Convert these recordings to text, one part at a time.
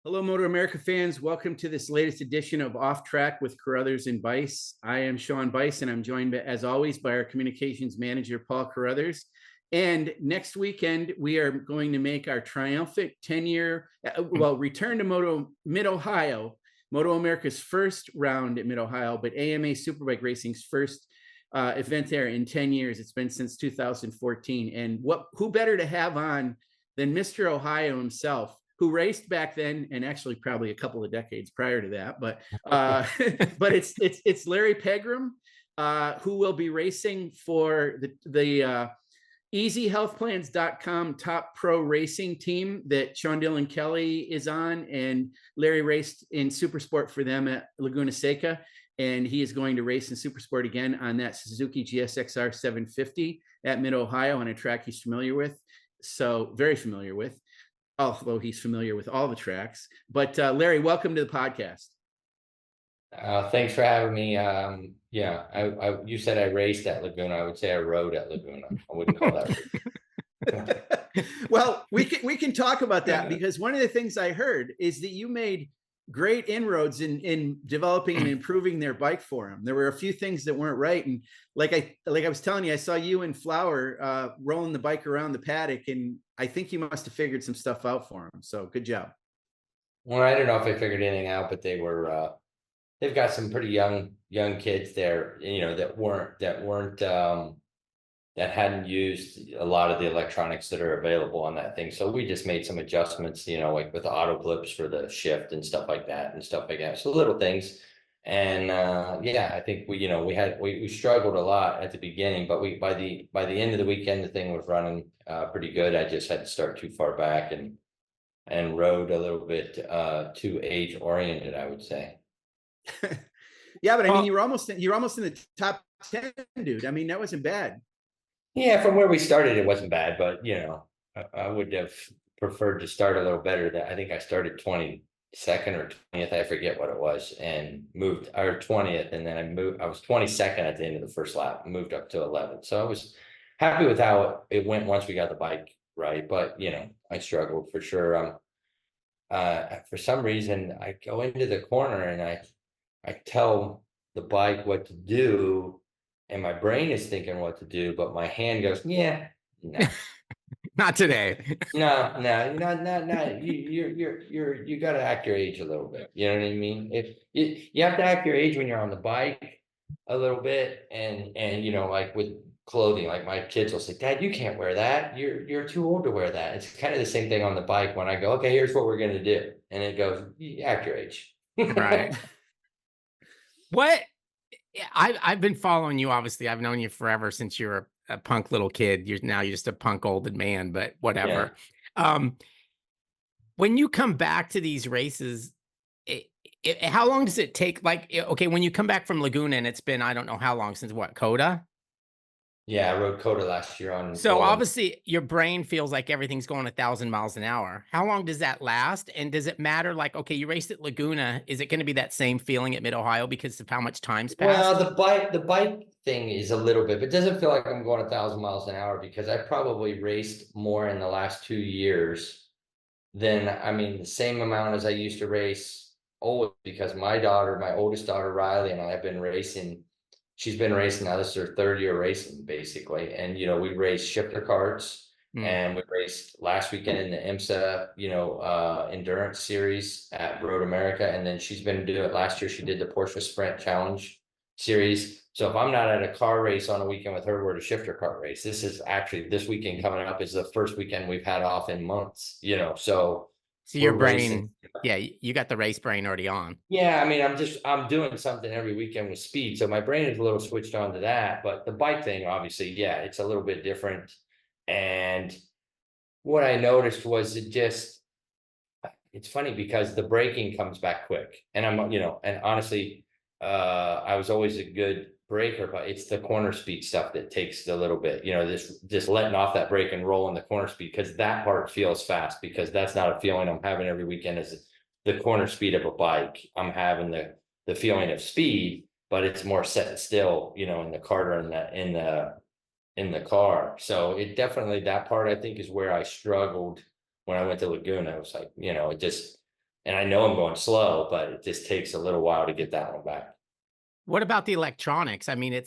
Hello, MotoAmerica fans. Welcome to this latest edition of Off Track with Carruthers and Bice. I am Sean Bice, and I'm joined, as always, by our communications manager, Paul Carruthers. And next weekend, we are going to make our triumphant 10-year, return to Mid-Ohio, MotoAmerica's first round at Mid-Ohio, but AMA Superbike Racing's first event there in 10 years. It's been since 2014. And who better to have on than Mr. Ohio himself, who raced back then, and actually probably a couple of decades prior to that. But but it's Larry Pegram, who will be racing for the EasyHealthPlans.com TopPro Racing team that Sean Dillon Kelly is on, and Larry raced in Supersport for them at Laguna Seca, and he is going to race in Supersport again on that Suzuki GSX-R750 at Mid-Ohio on a track he's familiar with, so very familiar with, although he's familiar with all the tracks. But Larry, welcome to the podcast. Thanks for having me. You said I raced at Laguna. I would say I rode at Laguna. I wouldn't call that. Well, we can talk about that, because one of the things I heard is that you made great inroads in developing and improving their bike for him. There were a few things that weren't right, and like I was telling you, I saw you and Flower rolling the bike around the paddock, and I think you must have figured some stuff out for him. So good job. Well, I don't know if I figured anything out, but they were they've got some pretty young kids there, that hadn't used a lot of the electronics that are available on that thing. So we just made some adjustments, like with the auto clips for the shift and stuff like that. So little things. And I think we struggled a lot at the beginning, but by the end of the weekend, the thing was running pretty good. I just had to start too far back and rode a little bit too age oriented, I would say. Yeah, but I mean, you're almost in the top 10, dude. I mean, that wasn't bad. Yeah, from where we started, it wasn't bad, but I would have preferred to start a little better. I think I started 22nd or 20th, I forget what it was, and moved, or 20th, and then I was 22nd at the end of the first lap, moved up to 11th. So I was happy with how it went once we got the bike right, but I struggled for sure. For some reason, I go into the corner and I tell the bike what to do, and my brain is thinking what to do, but my hand goes, no. Not today. No. You got to act your age a little bit. You know what I mean? If you have to act your age when you're on the bike a little bit, and like with clothing, like my kids will say, "Dad, you can't wear that. You're too old to wear that." It's kind of the same thing on the bike when I go, "Okay, here's what we're gonna do," and it goes, "Act your age." Right. What? I've been following you. Obviously, I've known you forever, since you were a punk little kid. You're just a punk old man, but whatever. Yeah. When you come back to these races, how long does it take? Like, okay, when you come back from Laguna, and it's been, I don't know how long since, what, Coda? Yeah, I rode Coda last year on. So obviously your brain feels like everything's going 1,000 miles an hour. How long does that last? And does it matter? Like, okay, you raced at Laguna. Is it going to be that same feeling at Mid-Ohio because of how much time's passed? Well, the bike thing is a little bit, but it doesn't feel like I'm going 1,000 miles an hour, because I probably raced more in the last 2 years than, the same amount as I used to race always, because my oldest daughter, Riley, and I have been racing. She's been racing now. This is her third year racing, basically. And, we raced shifter karts, and we raced last weekend in the IMSA, endurance series at WeatherTech. And then she's been doing it last year. She did the Porsche Sprint Challenge series. So if I'm not at a car race on a weekend with her, we're at a shifter kart race. This weekend coming up is the first weekend we've had off in months, so your brain, you got the race brain already on. Yeah, I'm doing something every weekend with speed, so my brain is a little switched on to that. But the bike thing, obviously, it's a little bit different. And what I noticed was it's funny because the braking comes back quick, and and honestly, I was always a good breaker, but it's the corner speed stuff that takes a little bit, this just letting off that brake and rolling the corner speed, because that part feels fast, because that's not a feeling I'm having every weekend is the corner speed of a bike. I'm having the feeling of speed, but it's more set still, in the cart or in the car. So it definitely, that part I think is where I struggled when I went to Laguna. It was like, And I know I'm going slow, but it just takes a little while to get that one back. What about the electronics? I mean,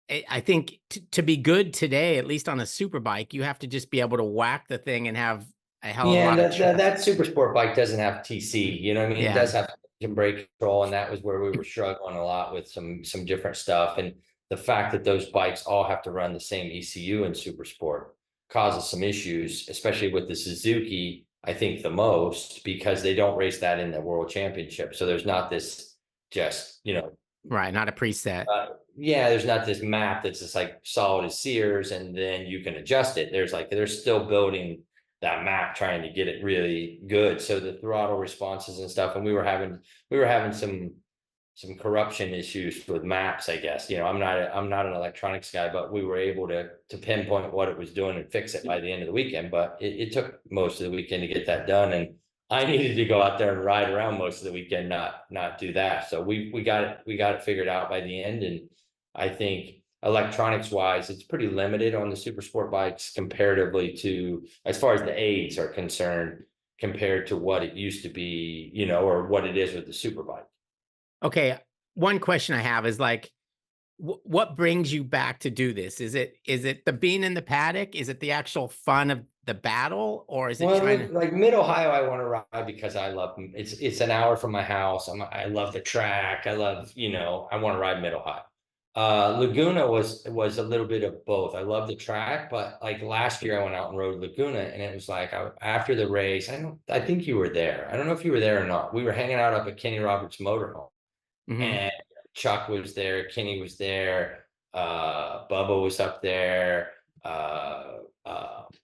I think to be good today, at least on a superbike, you have to just be able to whack the thing and have a hell of a Yeah, lot of that super sport bike doesn't have TC, you know what I mean? It Yeah. does have brake control, and that was where we were struggling a lot with some different stuff. And the fact that those bikes all have to run the same ECU in super sport causes some issues, especially with the Suzuki, I think the most, because they don't race that in the world championship. So there's not this just, you know, Right, not a preset. yeah, there's not this map that's just like solid as Sears, and then you can adjust it. They're still building that map, trying to get it really good. So the throttle responses and stuff, and we were having some corruption issues with maps, I guess. You know, I'm not an electronics guy, but we were able to pinpoint what it was doing and fix it by the end of the weekend. But it took most of the weekend to get that done, and I needed to go out there and ride around most of the weekend, not do that. So we got it figured out by the end. And I think electronics wise, it's pretty limited on the super sport bikes comparatively to, as far as the aids are concerned, compared to what it used to be, you know, or what it is with the superbike. Okay, one question I have is like, what brings you back to do this? Is it the being in the paddock? Is it the actual fun of the battle, or is it trying to... like Mid Ohio, I want to ride because I love it's an hour from my house. I love the track. I love, you know, I want to ride Mid Ohio. Laguna was a little bit of both. I love the track, but like last year I went out and rode Laguna, and it was like after the race, I think you were there. I don't know if you were there or not. We were hanging out up at Kenny Roberts' motorhome. And Chuck was there, Kenny was there, Bubba was up there,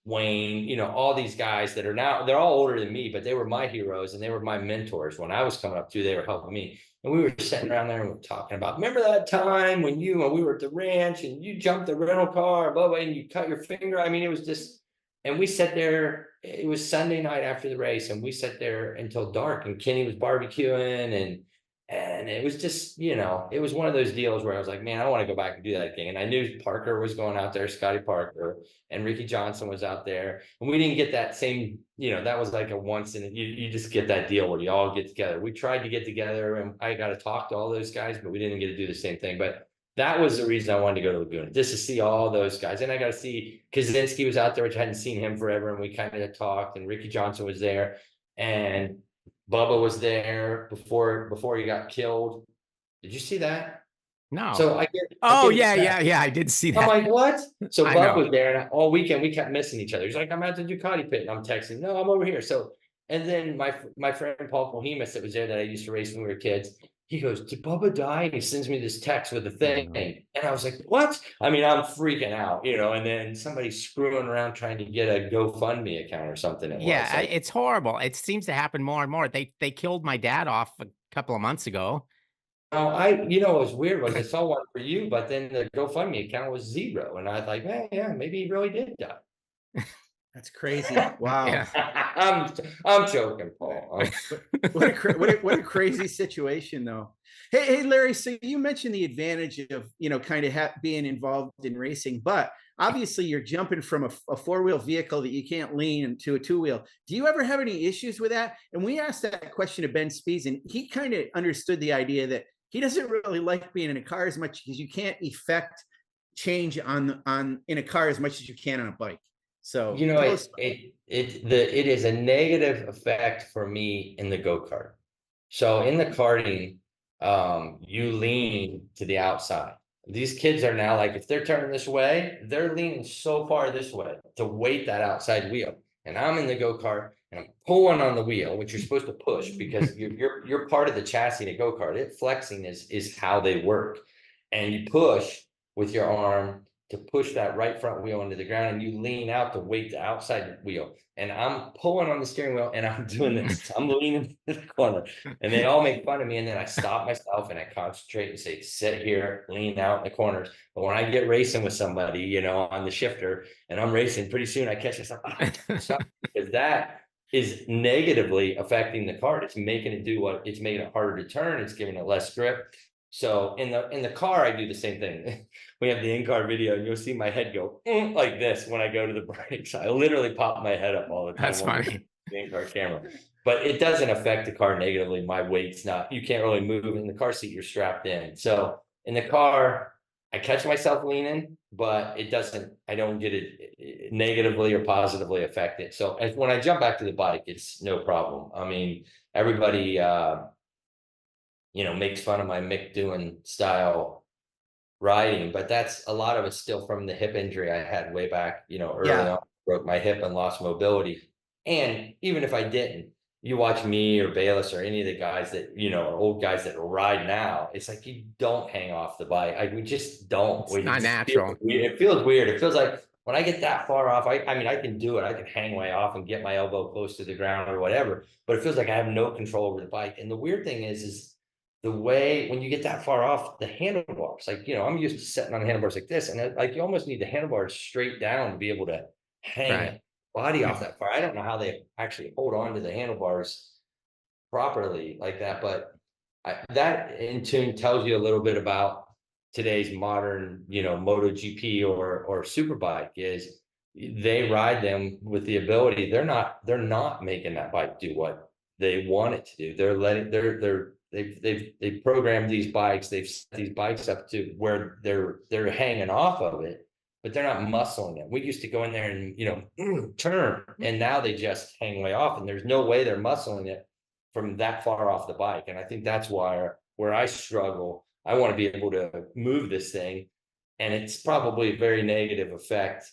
Wayne, you know, all these guys that are now, they're all older than me, but they were my heroes and they were my mentors. When I was coming up too, they were helping me. And we were sitting around there and we were talking about, remember that time when we were at the ranch and you jumped the rental car, blah, blah, and you cut your finger. I mean, it was just, and we sat there, it was Sunday night after the race, and we sat there until dark, and Kenny was barbecuing, and it was just, you know, it was one of those deals where I was like, man, I want to go back and do that again. And I knew Parker was going out there, Scotty Parker, and Ricky Johnson was out there. And we didn't get that same, you know, that was like a once in, you just get that deal where you all get together. We tried to get together, and I got to talk to all those guys, but we didn't get to do the same thing. But that was the reason I wanted to go to Laguna, just to see all those guys. And I got to see, Kaczynski was out there, which I hadn't seen him forever. And we kind of talked, and Ricky Johnson was there, and Bubba was there before he got killed. Did you see that? No. So I did see that. I'm like, what? So Bubba was there, and all weekend we kept missing each other. He's like, I'm at the Ducati pit, and I'm texting, no, I'm over here. So, and then my friend Paul Cohimas that was there, that I used to race when we were kids, he goes, did Bubba die? And he sends me this text with the thing. And I was like, what? I mean, I'm freaking out, you know, and then somebody's screwing around trying to get a GoFundMe account or something. It's horrible. It seems to happen more and more. They killed my dad off a couple of months ago. Oh, you know, what was weird was I saw one for you, but then the GoFundMe account was 0. And I was like, yeah, maybe he really did die. That's crazy. Wow. Yeah. I'm joking, Paul. What a crazy situation, though. Hey, Larry, so you mentioned the advantage of, you know, kind of being involved in racing, but obviously you're jumping from a four-wheel vehicle that you can't lean into a two-wheel. Do you ever have any issues with that? And we asked that question to Ben Spies, and he kind of understood the idea that he doesn't really like being in a car as much because you can't effect change in a car as much as you can on a bike. So, you know, it is a negative effect for me in the go-kart. So in the karting, you lean to the outside. These kids are now like, if they're turning this way, they're leaning so far this way to weight that outside wheel. And I'm in the go-kart and I'm pulling on the wheel, which you're supposed to push because you're part of the chassis in a go-kart. It flexing is how they work. And you push with your arm to push that right front wheel into the ground, and you lean out to weight the outside wheel. And I'm pulling on the steering wheel and I'm doing this. I'm leaning to the corner, and they all make fun of me. And then I stop myself and I concentrate and say, sit here, lean out in the corners. But when I get racing with somebody, you know, on the shifter and I'm racing, pretty soon I catch myself, because that is negatively affecting the kart. It's making it it's making it harder to turn. It's giving it less grip. So in the car, I do the same thing. We have the in-car video, and you'll see my head go like this when I go to the brakes. I literally pop my head up all the time. That's funny. The in-car camera. but it doesn't affect the car negatively. My weight's not, you can't really move in the car seat, you're strapped in. So in the car, I catch myself leaning, but it doesn't, I don't get it negatively or positively affected. So when I jump back to the bike, it's no problem. I mean, everybody, makes fun of my Mick Doohan style riding, but that's a lot of it's still from the hip injury I had way back, early on, broke my hip and lost mobility. And even if I didn't, you watch me or Bayless or any of the guys that, are old guys that ride now, it's like, you don't hang off the bike. We just don't. It's not natural. It feels weird. It feels like when I get that far off, I mean, I can do it. I can hang way off and get my elbow close to the ground or whatever, but it feels like I have no control over the bike. And the weird thing is the way, when you get that far off the handlebars, like, I'm used to sitting on handlebars like this, and like, you almost need the handlebars straight down to be able to hang body off that far. I don't know how they actually hold on to the handlebars properly like that, but that in tune tells you a little bit about today's modern, MotoGP or Superbike is they ride them with the ability. They're not making that bike do what they want it to do. They're letting they've programmed these bikes. They've set these bikes up to where they're hanging off of it, but they're not muscling it. We used to go in there and, turn, and now they just hang way off, and there's no way they're muscling it from that far off the bike. And I think that's where I struggle. I want to be able to move this thing, and it's probably a very negative effect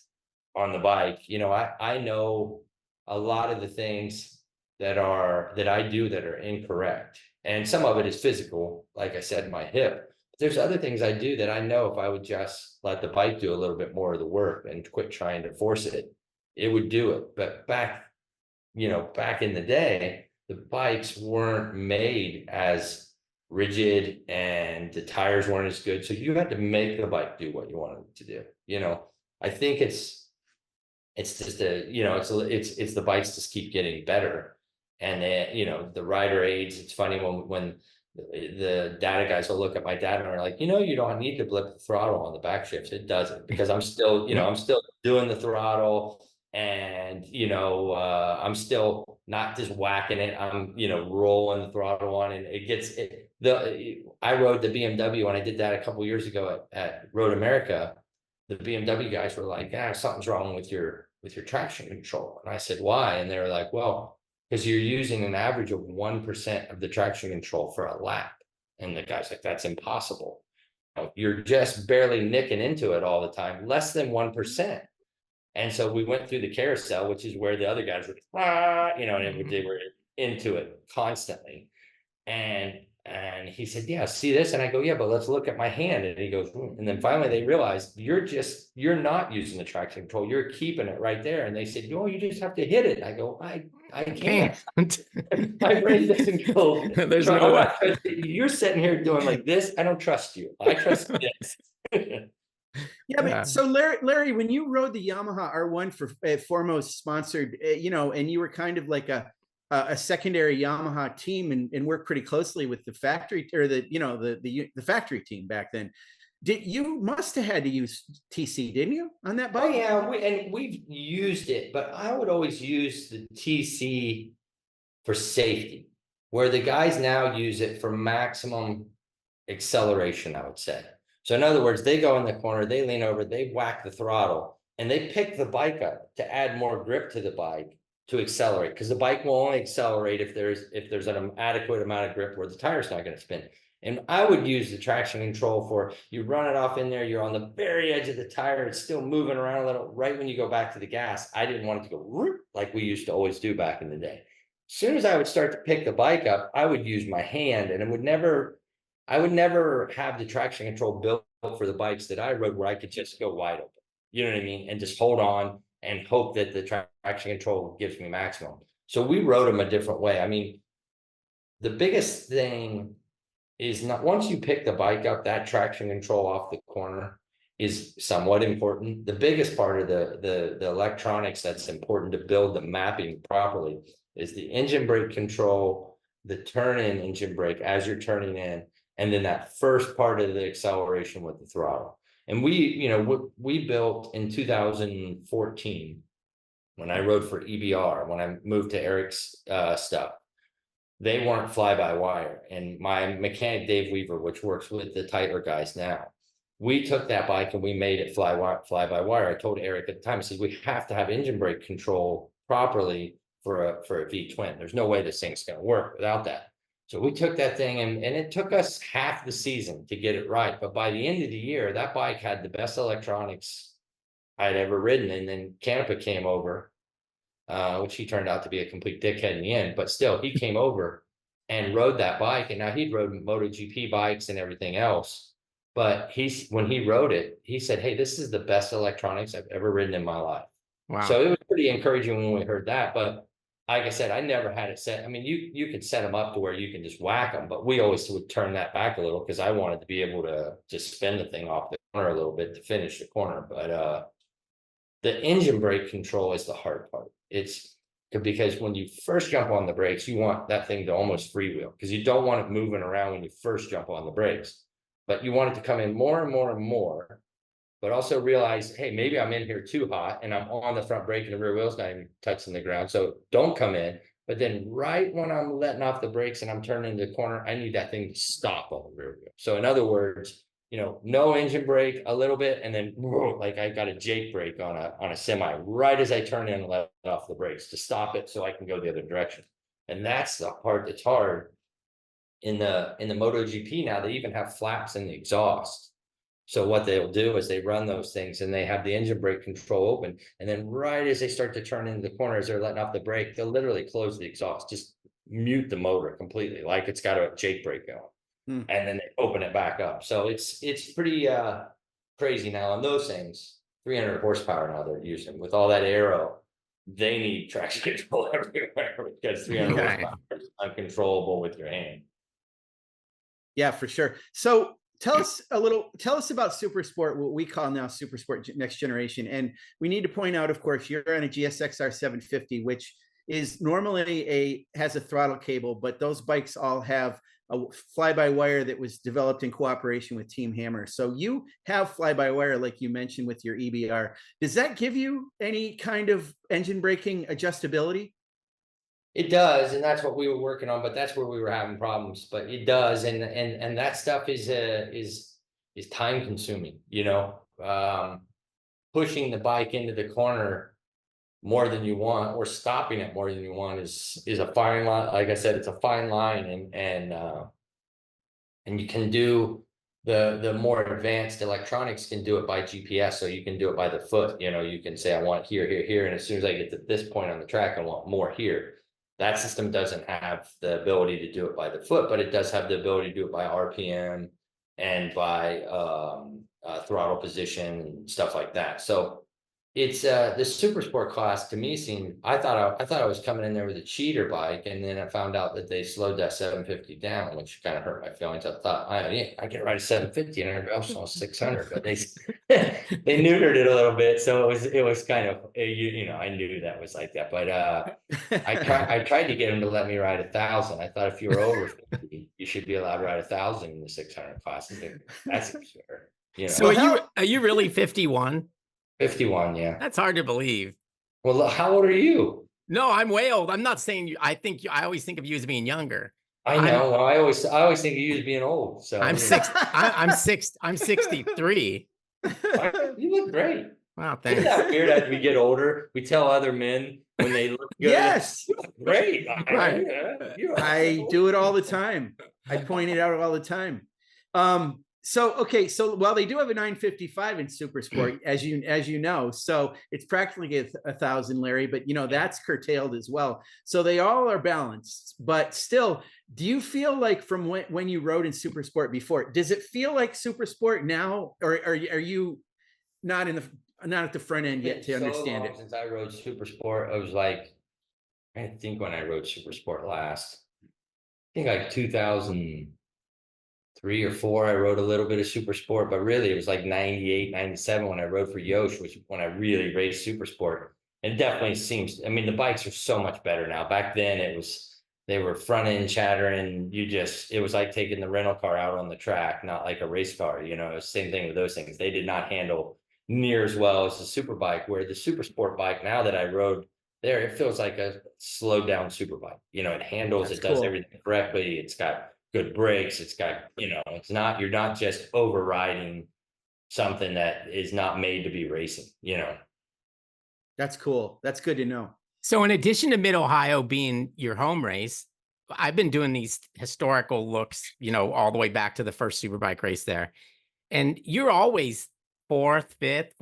on the bike. I know a lot of the things that I do that are incorrect. And some of it is physical, like I said, my hip. There's other things I do that I know if I would just let the bike do a little bit more of the work and quit trying to force it, it would do it. But back in the day, the bikes weren't made as rigid and the tires weren't as good. So you had to make the bike do what you wanted it to do. I think it's just it's the bikes just keep getting better. And the rider aids, it's funny when the data guys will look at my data and are like, you don't need to blip the throttle on the back shifts. It doesn't, because I'm still, I'm still doing the throttle, and, I'm still not just whacking it. I'm, rolling the throttle on, and it gets I rode the BMW when I did that a couple years ago at Road America. The BMW guys were like, something's wrong with your traction control. And I said, why? And they were like, well, because you're using an average of 1% of the traction control for a lap. And the guy's like, that's impossible. You're just barely nicking into it all the time, less than 1%. And so we went through the carousel, which is where the other guys were, and they were into it constantly. And he said, yeah, see this? And I go, yeah, but let's look at my hand. And he goes, and then finally they realized you're not using the traction control. You're keeping it right there. And they said, you just have to hit it. I go, I can't. My brain doesn't go. There's no way. You're sitting here doing like this. I don't trust you. I trust this. Yeah, but so Larry, when you rode the Yamaha R1 for Foremost sponsored, and you were kind of like a secondary Yamaha team and worked pretty closely with the factory, or the factory team back then. You must have had to use TC, didn't you, on that bike? Oh yeah, we've used it, but I would always use the TC for safety, where the guys now use it for maximum acceleration, I would say. So in other words, they go in the corner, they lean over, they whack the throttle, and they pick the bike up to add more grip to the bike to accelerate, because the bike will only accelerate if there's an adequate amount of grip where the tire's not going to spin. And I would use the traction control for, you run it off in there, you're on the very edge of the tire, it's still moving around a little. Right when you go back to the gas, I didn't want it to go whoop, like we used to always do back in the day. As soon as I would start to pick the bike up, I would use my hand, and I would never have the traction control built for the bikes that I rode where I could just go wide open. You know what I mean? And just hold on and hope that the traction control gives me maximum. So we rode them a different way. I mean, the biggest thing is not, once you pick the bike up, that traction control off the corner is somewhat important. The biggest part of the electronics that's important to build the mapping properly is the engine brake control, the turn-in engine brake as you're turning in, and then that first part of the acceleration with the throttle. And we built in 2014, when I rode for EBR, when I moved to Eric's stuff, they weren't fly-by-wire. And my mechanic, Dave Weaver, which works with the Tyler guys now, we took that bike and we made it fly-by-wire. I told Eric at the time, I said, we have to have engine brake control properly for a V-twin. There's no way this thing's going to work without that. So we took that thing and it took us half the season to get it right. But by the end of the year, that bike had the best electronics I'd ever ridden. And then Canepa came over, which he turned out to be a complete dickhead in the end, but still he came over and rode that bike. And now he'd rode MotoGP bikes and everything else. But when he rode it, he said, hey, this is the best electronics I've ever ridden in my life. Wow. So it was pretty encouraging when we heard that. But like I said, I never had it set. I mean, you could set them up to where you can just whack them, but we always would turn that back a little because I wanted to be able to just spin the thing off the corner a little bit to finish the corner. But the engine brake control is the hard part. It's because when you first jump on the brakes, you want that thing to almost freewheel because you don't want it moving around when you first jump on the brakes. But you want it to come in more and more and more, but also realize, hey, maybe I'm in here too hot and I'm on the front brake and the rear wheel's not even touching the ground. So don't come in. But then right when I'm letting off the brakes and I'm turning the corner, I need that thing to stop on the rear wheel. So in other words, no engine brake a little bit, and then like I got a Jake brake on a semi right as I turn in and let off the brakes to stop it so I can go the other direction. And that's the part that's hard. In the MotoGP now, they even have flaps in the exhaust. So what they'll do is they run those things and they have the engine brake control open. And then right as they start to turn into the corner, as they're letting off the brake, they'll literally close the exhaust, just mute the motor completely, like it's got a Jake brake going. And then they open it back up. So it's pretty crazy now on those things. 300 horsepower now they're using with all that aero. They need traction control everywhere because 300 horsepower is uncontrollable with your hand. Yeah, for sure. So tell us about Supersport, what we call now Supersport Next Generation. And we need to point out, of course, you're on a GSX-R750, which is normally has a throttle cable, but those bikes all have a fly-by-wire that was developed in cooperation with Team Hammer. So you have fly-by-wire, like you mentioned, with your EBR. Does that give you any kind of engine braking adjustability? It does, and that's what we were working on, but that's where we were having problems. But it does, and that stuff is time consuming. Pushing the bike into the corner more than you want, or stopping it more than you want, is a fine line. Like I said, it's a fine line, and you can do the more advanced electronics can do it by GPS, so you can do it by the foot. You can say I want here, here, here, and as soon as I get to this point on the track, I want more here. That system doesn't have the ability to do it by the foot, but it does have the ability to do it by RPM and by throttle position and stuff like that. So it's the Supersport class to me seemed. I thought I was coming in there with a cheater bike, and then I found out that they slowed that 750 down, which kind of hurt my feelings. I thought I can ride a 750 and everybody else was 600, but they neutered it a little bit, so it was kind of I knew that was like that, but I tried to get them to let me ride 1,000. I thought if you were over 50, you should be allowed to ride 1,000 in the 600 class. That's fair. So are you really 51? 51, yeah. That's hard to believe. Well, how old are you? No, I'm way old. I'm not saying you. I always think of you as being younger. I know. Well, I always think of you as being old. So I'm 63. You look great. Wow, thanks. Isn't that weird? As we get older, we tell other men when they look good. Yes, you look great. Right. I do it all the time. I point it out all the time. So while they do have a 955 in Supersport, as you know, so it's practically 1,000, Larry, but that's curtailed as well. So they all are balanced, but still, do you feel like from when you rode in Supersport before, does it feel like Supersport now, or are you not at the front end yet to understand it? Since I rode Supersport, I was like, I think when I rode Supersport last, I think like 2003 or 4, I rode a little bit of Supersport, but really it was like 98, 97 when I rode for Yosh, which when I really raced Supersport. It definitely seems, I mean, the bikes are so much better now. Back then they were front end chattering. It was like taking the rental car out on the track, not like a race car. Same thing with those things. They did not handle near as well as the Superbike, where the Supersport bike now that I rode there, it feels like a slowed down Superbike. You know, it handles, That's it does cool. everything correctly. It's got good brakes. It's got, you know, you're not just overriding something that is not made to be racing, you know. That's cool. That's good to know. So in addition to Mid-Ohio being your home race, I've been doing these historical looks, you know, all the way back to the first Superbike race there. And you're always fourth, fifth.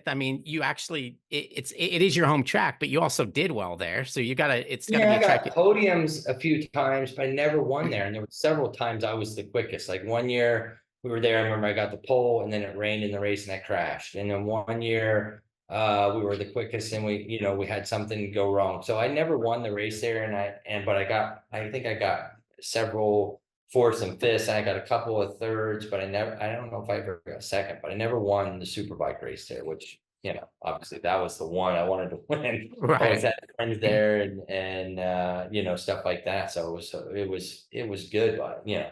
I mean, you actually, it is your home track, but you also did well there. So it's gotta Yeah, be I a track. got podiums a few times, but I never won there. And there were several times I was the quickest. Like one year we were there, I remember I got the pole and then it rained in the race and I crashed. And then one year we were the quickest and we had something go wrong. So I never won the race there. But I think I got several fourths and fifths, and I got a couple of thirds, but I don't know if I ever got second, but I never won the Superbike race there, which, you know, obviously that was the one I wanted to win. Right. Always had friends there and you know, stuff like that. So it was good, but you know.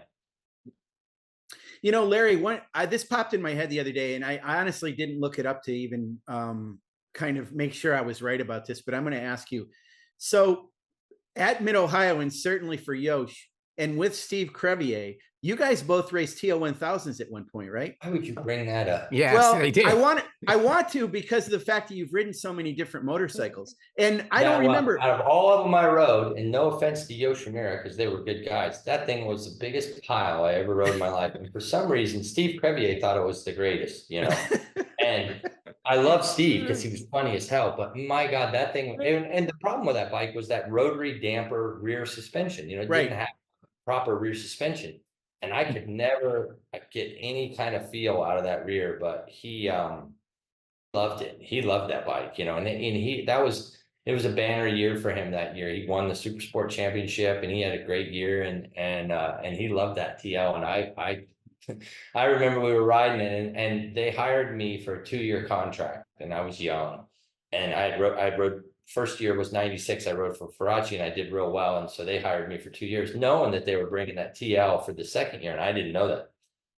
You know, Larry, this popped in my head the other day, and I honestly didn't look it up to even kind of make sure I was right about this, but I'm going to ask you. So at Mid-Ohio, and certainly for Yosh, and with Steve Crevier, you guys both raced TL1000s at one point, right? Why would you bring that up? Yeah, well, they did. I want to because of the fact that you've ridden so many different motorcycles, and I don't remember. Out of all of them I rode, and no offense to Yoshimura, because they were good guys, that thing was the biggest pile I ever rode in my life. And for some reason, Steve Crevier thought it was the greatest, you know. And I love Steve because he was funny as hell, but my God, that thing. And the problem with that bike was that rotary damper rear suspension. You know, it didn't have proper rear suspension. And I could never get any kind of feel out of that rear, but he loved it. He loved that bike, you know, and it was a banner year for him that year. He won the Supersport championship and he had a great year and he loved that TL. And I remember we were riding it and they hired me for a 2-year contract and I was young and I rode first year was 96. I rode for Faraci and I did real well. And so they hired me for 2 years, knowing that they were bringing that TL for the second year. And I didn't know that.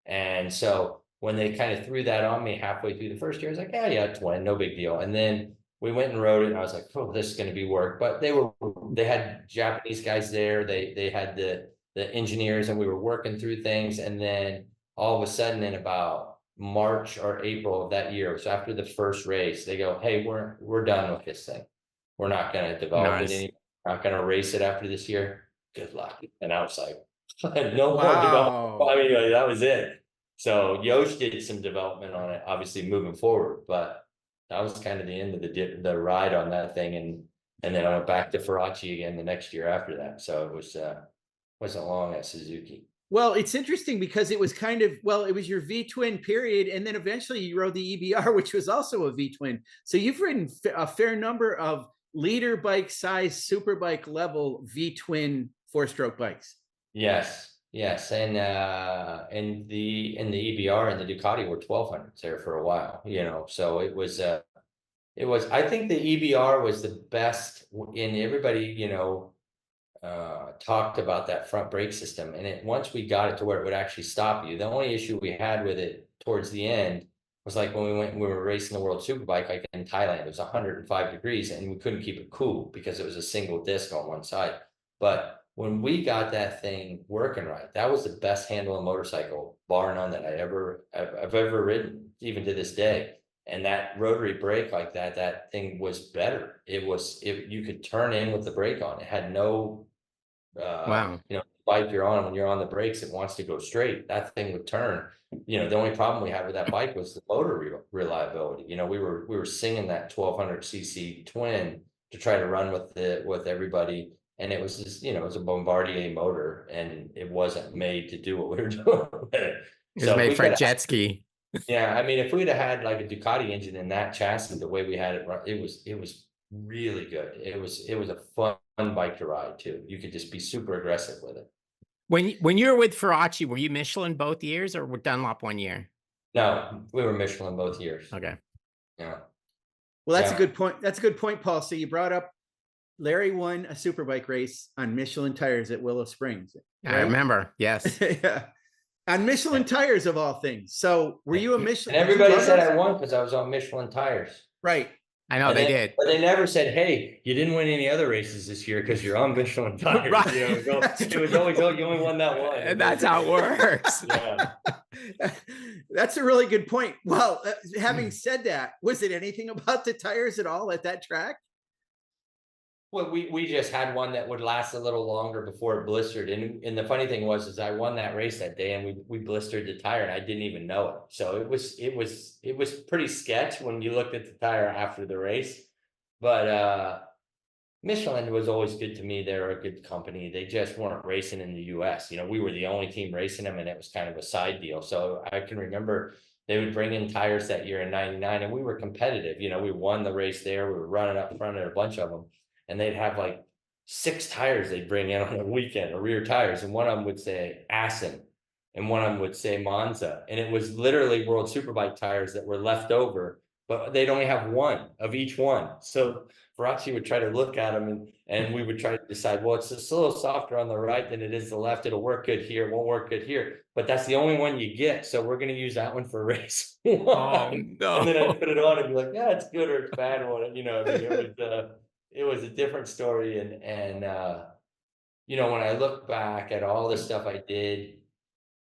And so when they kind of threw that on me halfway through the first year, I was like, yeah, it's one, no big deal. And then we went and rode it and I was like, oh, this is going to be work. But they had Japanese guys there. They had the engineers and we were working through things. And then all of a sudden in about March or April of that year, so after the first race, they go, hey, we're done with this thing. We're not going to develop it anymore. Not going to race it after this year. Good luck. And I was like, no more development. I mean, that was it. So Yosh did some development on it, obviously moving forward, but that was kind of the end of the ride on that thing. And then I went back to Faraci again the next year after that. So it wasn't long at Suzuki. Well, it's interesting because it was kind of, it was your V-twin period. And then eventually you rode the EBR, which was also a V-twin. So you've ridden a fair number of leader bike size, superbike level V-twin 4-stroke bikes. Yes. And the EBR and the Ducati were 1200s there for a while, you know, so it was, I think the EBR was the best in everybody, you know, talked about that front brake system. And once we got it to where it would actually stop you, the only issue we had with it towards the end was like when we were racing the World Superbike, like in Thailand, it was 105 degrees and we couldn't keep it cool because it was a single disc on one side. But when we got that thing working right, that was the best handling motorcycle, bar none, that I've ever ridden, even to this day. And that rotary brake like that thing was better. You could turn in with the brake on. It had no, wow. You know, bike you're on, when you're on the brakes, it wants to go straight. That thing would turn. You know, the only problem we had with that bike was the motor reliability. You know, we were singing that 1200cc twin to try to run with everybody. And it was just, you know, it was a Bombardier motor and it wasn't made to do what we were doing with it. It was made for a jet ski. Yeah, I mean, if we'd have had like a Ducati engine in that chassis, the way we had it, it was really good. It was a fun bike to ride too. You could just be super aggressive with it. When you were with Faraci, were you Michelin both years or were Dunlop 1 year? No, we were Michelin both years. Okay. Yeah. Well, that's a good point. That's a good point, Paul. So you brought up Larry won a superbike race on Michelin tires at Willow Springs. Right? I remember. Yes. Yeah. On Michelin tires of all things. So were you a Michelin? And everybody said I won because I was on Michelin tires. Right. I know they did. But they never said, "Hey, you didn't win any other races this year because you're on Michelin tires." Right. You know, it was always, "Oh, you only won that one." And that's how it works. Yeah. That's a really good point. Well, having said that, was it anything about the tires at all at that track? Well, we just had one that would last a little longer before it blistered, and the funny thing was, is I won that race that day, and we blistered the tire, and I didn't even know it. So it was pretty sketch when you looked at the tire after the race, but Michelin was always good to me. They're a good company. They just weren't racing in the US. You know, we were the only team racing them, and it was kind of a side deal. So I can remember they would bring in tires that year in '99, and we were competitive. You know, we won the race there. We were running up front at a bunch of them, and they'd have like 6 tires they'd bring in on a weekend, or rear tires, and one of them would say Assen, and one of them would say Monza, and it was literally World Superbike tires that were left over, but they'd only have one of each one. So Veracci would try to look at them, and we would try to decide, well, it's just a little softer on the right than it is the left. It'll work good here, won't work good here, but that's the only one you get. So we're going to use that one for race. Oh, no. And then I'd put it on and be like, yeah, it's good or it's bad or whatever. You know, I mean, it was a different story. And you know, when I look back at all the stuff I did,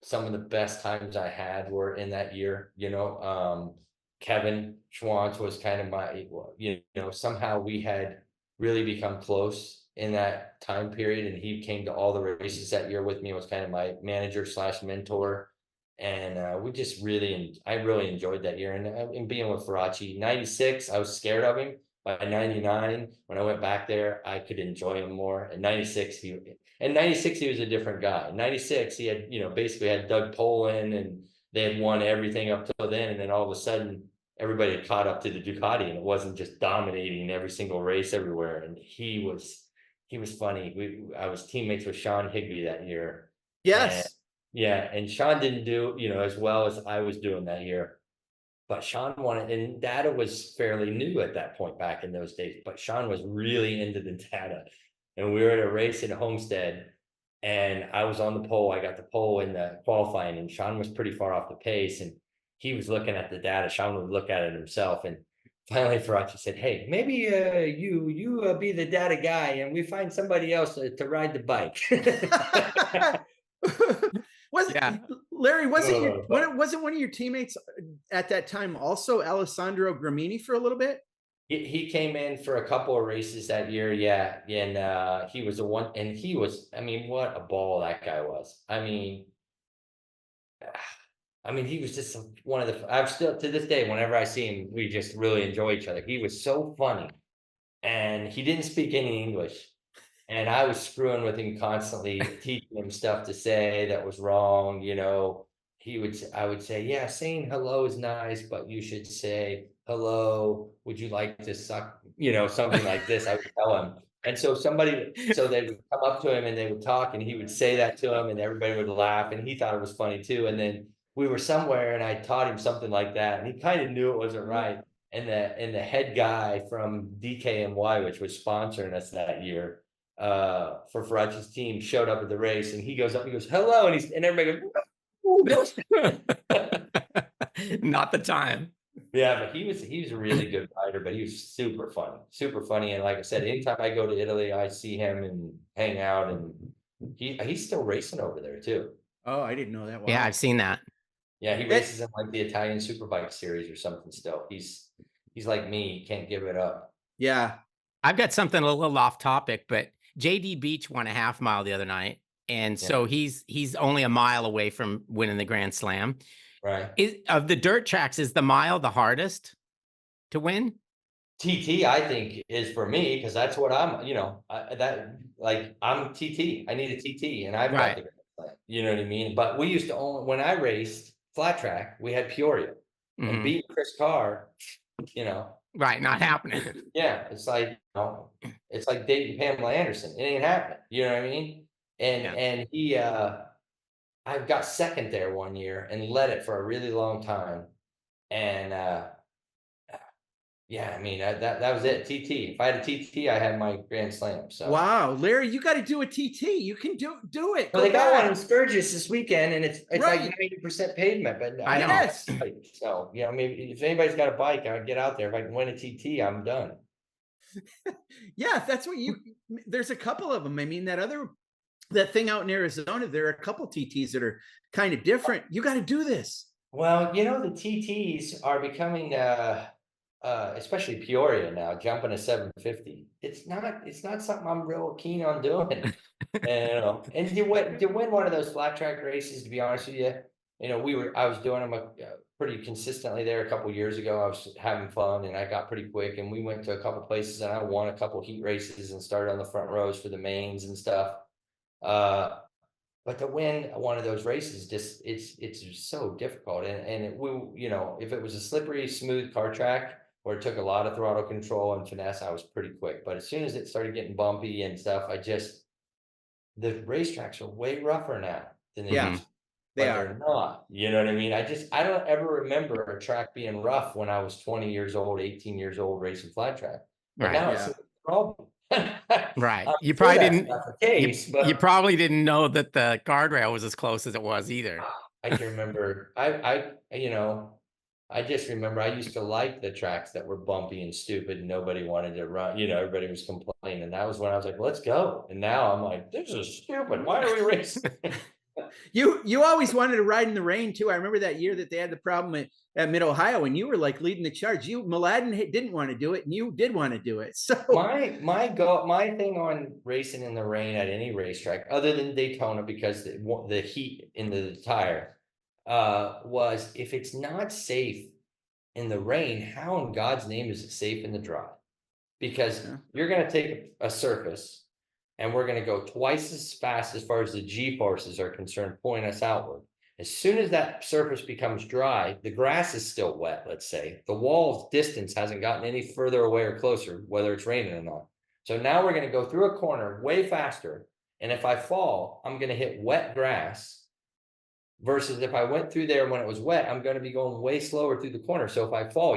some of the best times I had were in that year. You know, Kevin Schwantz was kind of my, you know, somehow we had really become close in that time period, and he came to all the races that year with me. It was kind of my manager / mentor, and we just really, I really enjoyed that year. And being with Veracci, '96, I was scared of him. By '99, when I went back there, I could enjoy him more. In '96, he was a different guy. In '96, he had, you know, basically had Doug Poland, and they had won everything up till then, and then all of a sudden everybody had caught up to the Ducati, and it wasn't just dominating every single race everywhere. And he was funny. I was teammates with Sean Higby that year. Yes. And, yeah, and Sean didn't do, you know, as well as I was doing that year. But Sean wanted, and data was fairly new at that point back in those days, but Sean was really into the data. And we were at a race in Homestead, and I was on the pole. I got the pole in the qualifying, and Sean was pretty far off the pace, and he was looking at the data. Sean would look at it himself, and finally Ferracci said, "Hey, maybe you be the data guy, and we find somebody else to ride the bike." Larry, wasn't one of your teammates at that time also Alessandro Gramini for a little bit? He came in for a couple of races that year, yeah, and he was the one, and he was, I mean, what a ball that guy was. I mean, he was just one of the, I'm still, to this day, whenever I see him, we just really enjoy each other. He was so funny, and he didn't speak any English. And I was screwing with him constantly, teaching him stuff to say that was wrong. You know, I would say, yeah, saying hello is nice, but you should say, hello, would you like to suck? You know, something like this, I would tell him. And so so they would come up to him and they would talk, and he would say that to him, and everybody would laugh, and he thought it was funny too. And then we were somewhere, and I taught him something like that, and he kind of knew it wasn't right. And the head guy from DKNY, which was sponsoring us that year, for Ferracci's team, showed up at the race, and he goes up, he goes, hello, and everybody goes, not the time. Yeah, but he was a really good rider, but he was super funny. And like I said, anytime I go to Italy, I see him and hang out, and he's still racing over there too. Oh, I didn't know that. Wow. Yeah, I've seen that. Yeah, he races in like the Italian Superbike series or something still. He's like me, he can't give it up. Yeah. I've got something a little off topic, but JD Beach won a half mile the other night. And so he's only a mile away from winning the Grand Slam. Right. Of the dirt tracks, is the mile the hardest to win? TT, I think, is for me, because that's what I'm, you know, I'm TT. I need a TT, and I've got the Grand Slam, you know what I mean? But we used to own, when I raced flat track, we had Peoria, and beat Chris Carr, you know. Right, not happening. Yeah, it's like, you know, it's like dating Pamela Anderson. It ain't happening. You know what I mean? And he, I got second there one year and led it for a really long time. And Yeah, I mean, that was it. TT. If I had a TT, I had my Grand Slam. So Wow, Larry, you got to do a TT. You can do it. well, Go they got one in back. Sturgis this weekend, and it's like Right. 90% pavement. But I I don't know. have Yes. a bike. So maybe if anybody's got a bike, I'll get out there. If I can win a TT, I'm done. Yeah, that's what there's a couple of them. I mean, that thing out in Arizona, there are a couple TTs that are kind of different. You got to do this. Well, the TTs are becoming especially Peoria now, jumping a 750. It's not something I'm real keen on doing. And to win one of those flat track races, to be honest with you, I was doing them pretty consistently there a couple years ago. I was having fun and I got pretty quick, and we went to a couple places and I won a couple heat races and started on the front rows for the mains and stuff. But to win one of those races, it's just so difficult. And if it was a slippery, smooth car track where it took a lot of throttle control and finesse, I was pretty quick. But as soon as it started getting bumpy and stuff, the racetracks are way rougher now than they Yeah, used to. they But are. they're not. You know what I mean? I don't ever remember a track being rough when I was 20 years old, 18 years old racing flat track. But Right. now Yeah. it's a problem. Right. I'm You sure probably that's didn't. not the case, but You probably didn't know that the guardrail was as close as it was either. I can remember. I just remember I used to like the tracks that were bumpy and stupid and nobody wanted to run. Everybody was complaining. That was when I was like, let's go. And now I'm like, this is stupid. Why are we racing? You always wanted to ride in the rain too. I remember that year that they had the problem at Mid Ohio, and you were like leading the charge. Mladen didn't want to do it, and you did want to do it. So my thing on racing in the rain at any racetrack, other than Daytona, because the heat in the tire, was if it's not safe in the rain, how in God's name is it safe in the dry? Because you're going to take a surface and we're going to go twice as fast as far as the G forces are concerned, pulling us outward. As soon as that surface becomes dry, the grass is still wet, let's say. The wall's distance hasn't gotten any further away or closer, whether it's raining or not. So now we're going to go through a corner way faster. And if I fall, I'm going to hit wet grass. Versus if I went through there when it was wet, I'm going to be going way slower through the corner. So if I fall,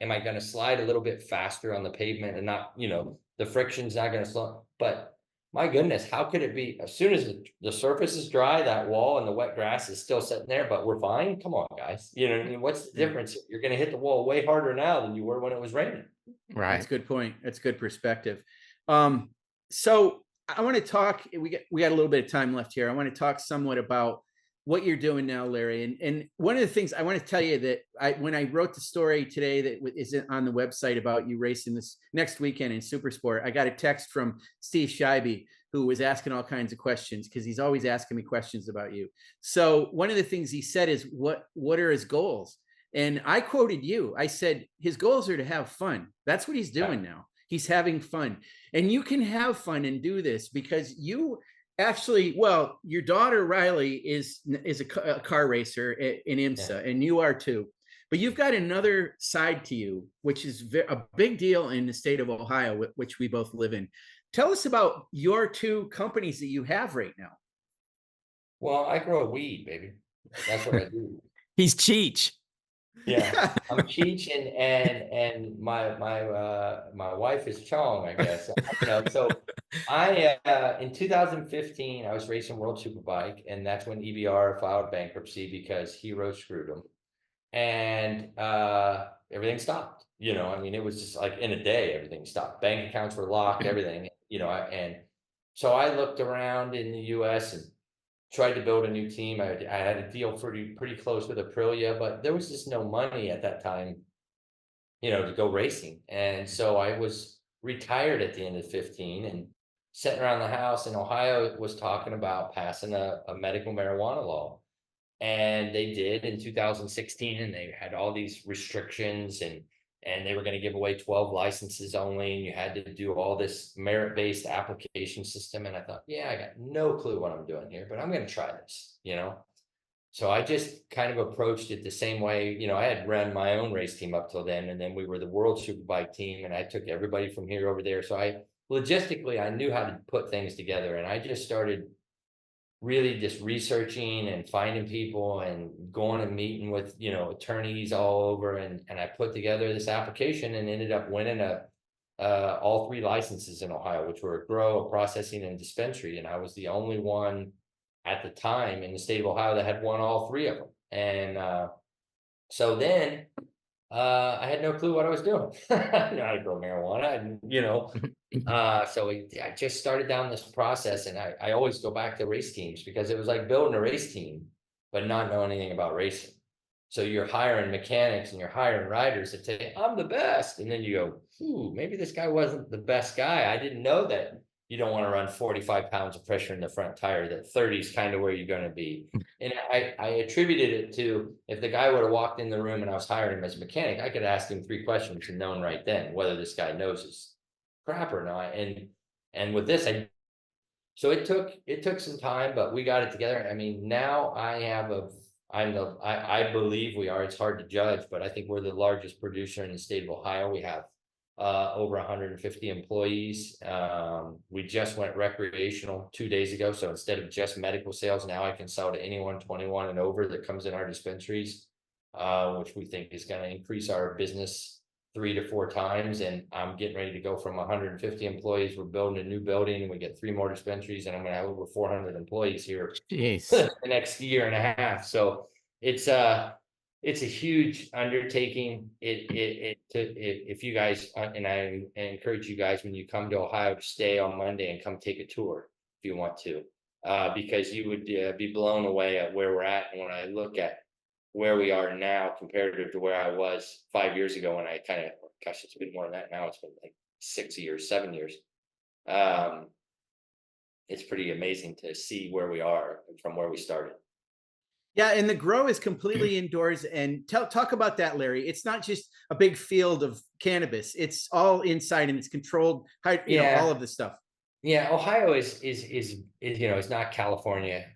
am I going to slide a little bit faster on the pavement and not, the friction's not going to slow? But my goodness, how could it be? As soon as the surface is dry, that wall and the wet grass is still sitting there, but we're fine. Come on, guys. You know what I mean? What's the difference? You're going to hit the wall way harder now than you were when it was raining. Right. That's a good point. That's good perspective. So I want to talk. We got a little bit of time left here. I want to talk somewhat about what you're doing now, Larry. And one of the things I want to tell you that when I wrote the story today that is on the website about you racing this next weekend in Supersport, I got a text from Steve Scheibe, who was asking all kinds of questions because he's always asking me questions about you. So one of the things he said is, what are his goals? And I quoted you. I said, his goals are to have fun. That's what he's doing now. He's having fun. And you can have fun and do this because you actually, well, your daughter Riley is a car racer in IMSA, and you are too. But you've got another side to you, which is a big deal in the state of Ohio, which we both live in. Tell us about your two companies that you have right now. Well, I grow weed, baby. That's what I do. He's Cheech. Yeah, I'm Cheech and my wife is Chong, I guess. So I in 2015 I was racing World Superbike, and that's when EBR filed bankruptcy because Hero screwed them, and everything stopped. It was just like in a day everything stopped. Bank accounts were locked, everything. And so I looked around in the U.S. and tried to build a new team. I had a deal pretty close with Aprilia, but there was just no money at that time, to go racing. And so I was retired at the end of 15 and sitting around the house in Ohio was talking about passing a medical marijuana law. And they did in 2016, and they had all these restrictions and they were going to give away 12 licenses only, and you had to do all this merit-based application system. And I thought, I got no clue what I'm doing here, but I'm going to try this, So I just kind of approached it the same way. I had run my own race team up till then, and then we were the World Superbike team, and I took everybody from here over there. So logistically, I knew how to put things together, and I just started really just researching and finding people and going and meeting with, you know, attorneys all over. And I put together this application and ended up winning all 3 licenses in Ohio, which were a grow, a processing, and dispensary. And I was the only one at the time in the state of Ohio that had won all 3 of them. And so then I had no clue what I was doing. I know how to grow marijuana, and, you know, so I just started down this process, and I always go back to race teams, because it was like building a race team, but not knowing anything about racing. So you're hiring mechanics and you're hiring riders that say, I'm the best. And then you go, ooh, maybe this guy wasn't the best guy. I didn't know that you don't want to run 45 pounds of pressure in the front tire, that 30 is kind of where you're going to be. And I attributed it to, if the guy would have walked in the room and I was hiring him as a mechanic, I could ask him 3 questions and known right then whether this guy knows his crap or not. And with this, so it took some time, but we got it together. I mean, now I believe we are, it's hard to judge, but I think we're the largest producer in the state of Ohio. We have over 150 employees. We just went recreational 2 days ago. So instead of just medical sales, now I can sell to anyone 21 and over that comes in our dispensaries, which we think is going to increase our business 3 to 4 times. And I'm getting ready to go from 150 employees. We're building a new building, and we get 3 more dispensaries, and I'm going to have over 400 employees here the next year and a half. So it's a huge undertaking. If you guys, and I encourage you guys, when you come to Ohio, to stay on Monday and come take a tour if you want to, because you would be blown away at where we're at. And when I look at where we are now comparative to where I was 5 years ago, when I kind of, gosh, it's been more than that now. It's been like 6 years, 7 years. It's pretty amazing to see where we are from where we started. Yeah, and the grow is completely indoors. And talk about that, Larry. It's not just a big field of cannabis; it's all inside, and it's controlled. You know, all of the stuff. Yeah, Ohio is you know, it's not California.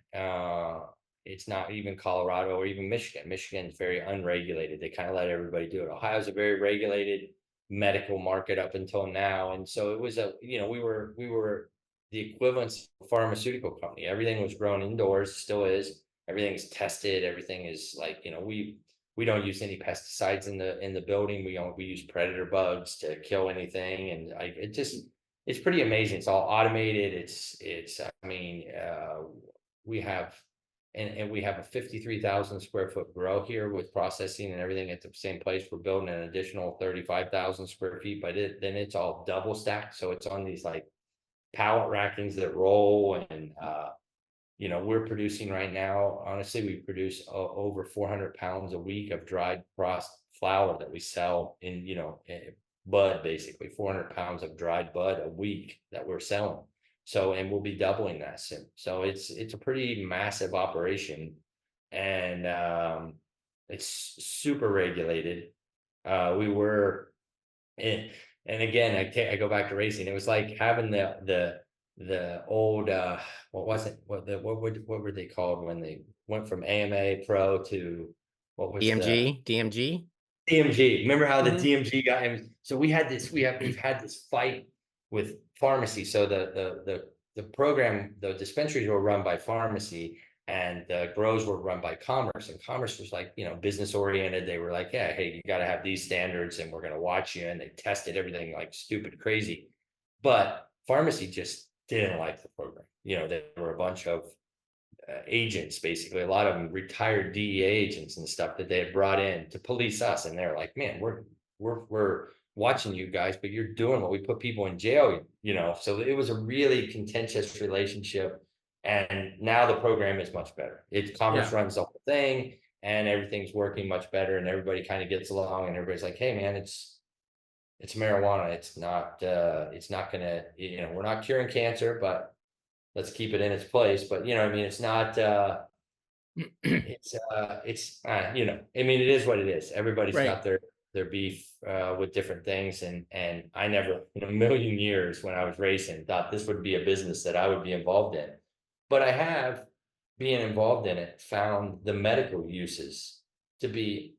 It's not even Colorado or even Michigan. Michigan is very unregulated. They kind of let everybody do it. Ohio's a very regulated medical market up until now, and so it was you know, we were the equivalent of a pharmaceutical company. Everything was grown indoors, still is. Everything's tested. Everything is like, you know, we don't use any pesticides in the building. We use predator bugs to kill anything, and it's pretty amazing. It's all automated. I mean, we have a 53,000 square foot grow here with processing and everything at the same place. We're building an additional 35,000 square feet, but then it's all double stacked, so it's on these like pallet rackings that roll. And you know, we're producing right now, honestly, we produce over 400 pounds a week of dried processed flower that we sell in, you know, bud, basically 400 pounds of dried bud a week that we're selling. So, and we'll be doubling that soon. So it's a pretty massive operation, and it's super regulated. We were in, and again, I go back to racing. It was like having the old what was it? What were they called when they went from AMA Pro to what was DMG? Remember how the DMG got him? So we've had this fight with pharmacy. So the program, the dispensaries were run by pharmacy, and the grows were run by commerce. And commerce was like, you know, business oriented. They were like, yeah, hey, you got to have these standards, and we're going to watch you. And they tested everything like stupid crazy. But pharmacy just didn't like the program. You know, there were a bunch of agents, basically, a lot of them retired DEA agents and stuff that they had brought in to police us. And they're like, man, we're watching you guys, but you're doing what we put people in jail, you know? So it was a really contentious relationship. And now the program is much better. Commerce runs the whole thing, and everything's working much better, and everybody kind of gets along, and everybody's like, hey man, it's marijuana. It's not gonna, you know, we're not curing cancer, but let's keep it in its place. But, you know, I mean, it's not, you know, I mean, it is what it is. Everybody's got their beef with different things. And I never in a million years when I was racing thought this would be a business that I would be involved in. But I have, being involved in it, found the medical uses to be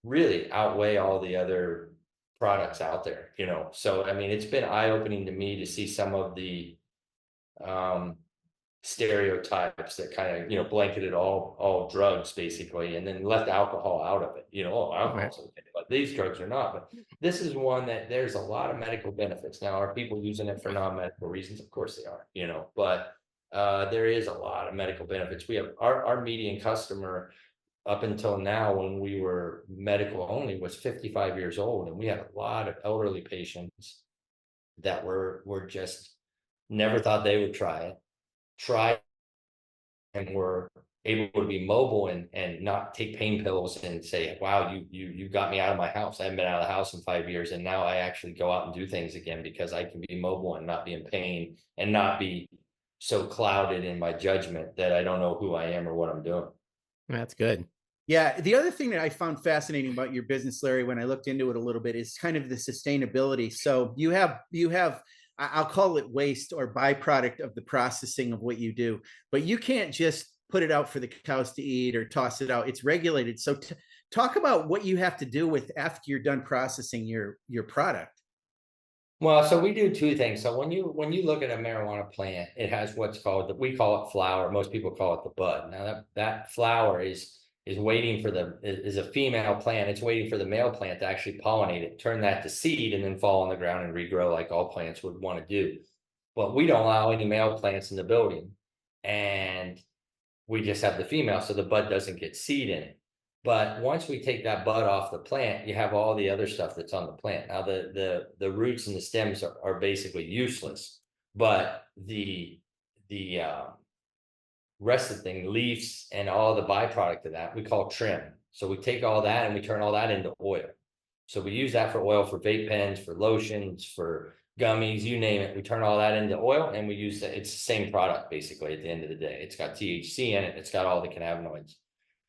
really outweigh all the other products out there, you know. So I mean, it's been eye-opening to me to see some of the stereotypes that kind of, blanketed all drugs basically, and then left alcohol out of it. Oh, alcohol's okay, but these drugs are not. But this is one that there's a lot of medical benefits. Now, are people using it for non-medical reasons? Of course they are, but there is a lot of medical benefits. We have our median customer up until now, when we were medical only, was 55 years old, and we had a lot of elderly patients that were just never thought they would try and were able to be mobile and not take pain pills and say, wow, you got me out of my house. I haven't been out of the house in 5 years, and now I actually go out and do things again because I can be mobile and not be in pain and not be so clouded in my judgment that I don't know who I am or what I'm doing. That's good. Yeah. The other thing that I found fascinating about your business, Larry, when I looked into it a little bit, is kind of the sustainability. So you have, I'll call it waste or byproduct of the processing of what you do, but you can't just put it out for the cows to eat or toss it out. It's regulated. So talk about what you have to do with after you're done processing your product. Well, so we do two things. So when you look at a marijuana plant, it has what's called, we call it flower. Most people call it the bud. Now that flower is waiting for is a female plant. It's waiting for the male plant to actually pollinate it, turn that to seed, and then fall on the ground and regrow like all plants would want to do. But we don't allow any male plants in the building, and we just have the female, so the bud doesn't get seed in it. But once we take that bud off the plant, you have all the other stuff that's on the plant. Now the roots and the stems are basically useless, but the rest of the thing, leaves and all the byproduct of that, we call trim. So we take all that and we turn all that into oil. So we use that for oil, for vape pens, for lotions, for gummies, you name it. We turn all that into oil, and we use that. It's the same product basically at the end of the day. It's got THC in it. It's got all the cannabinoids.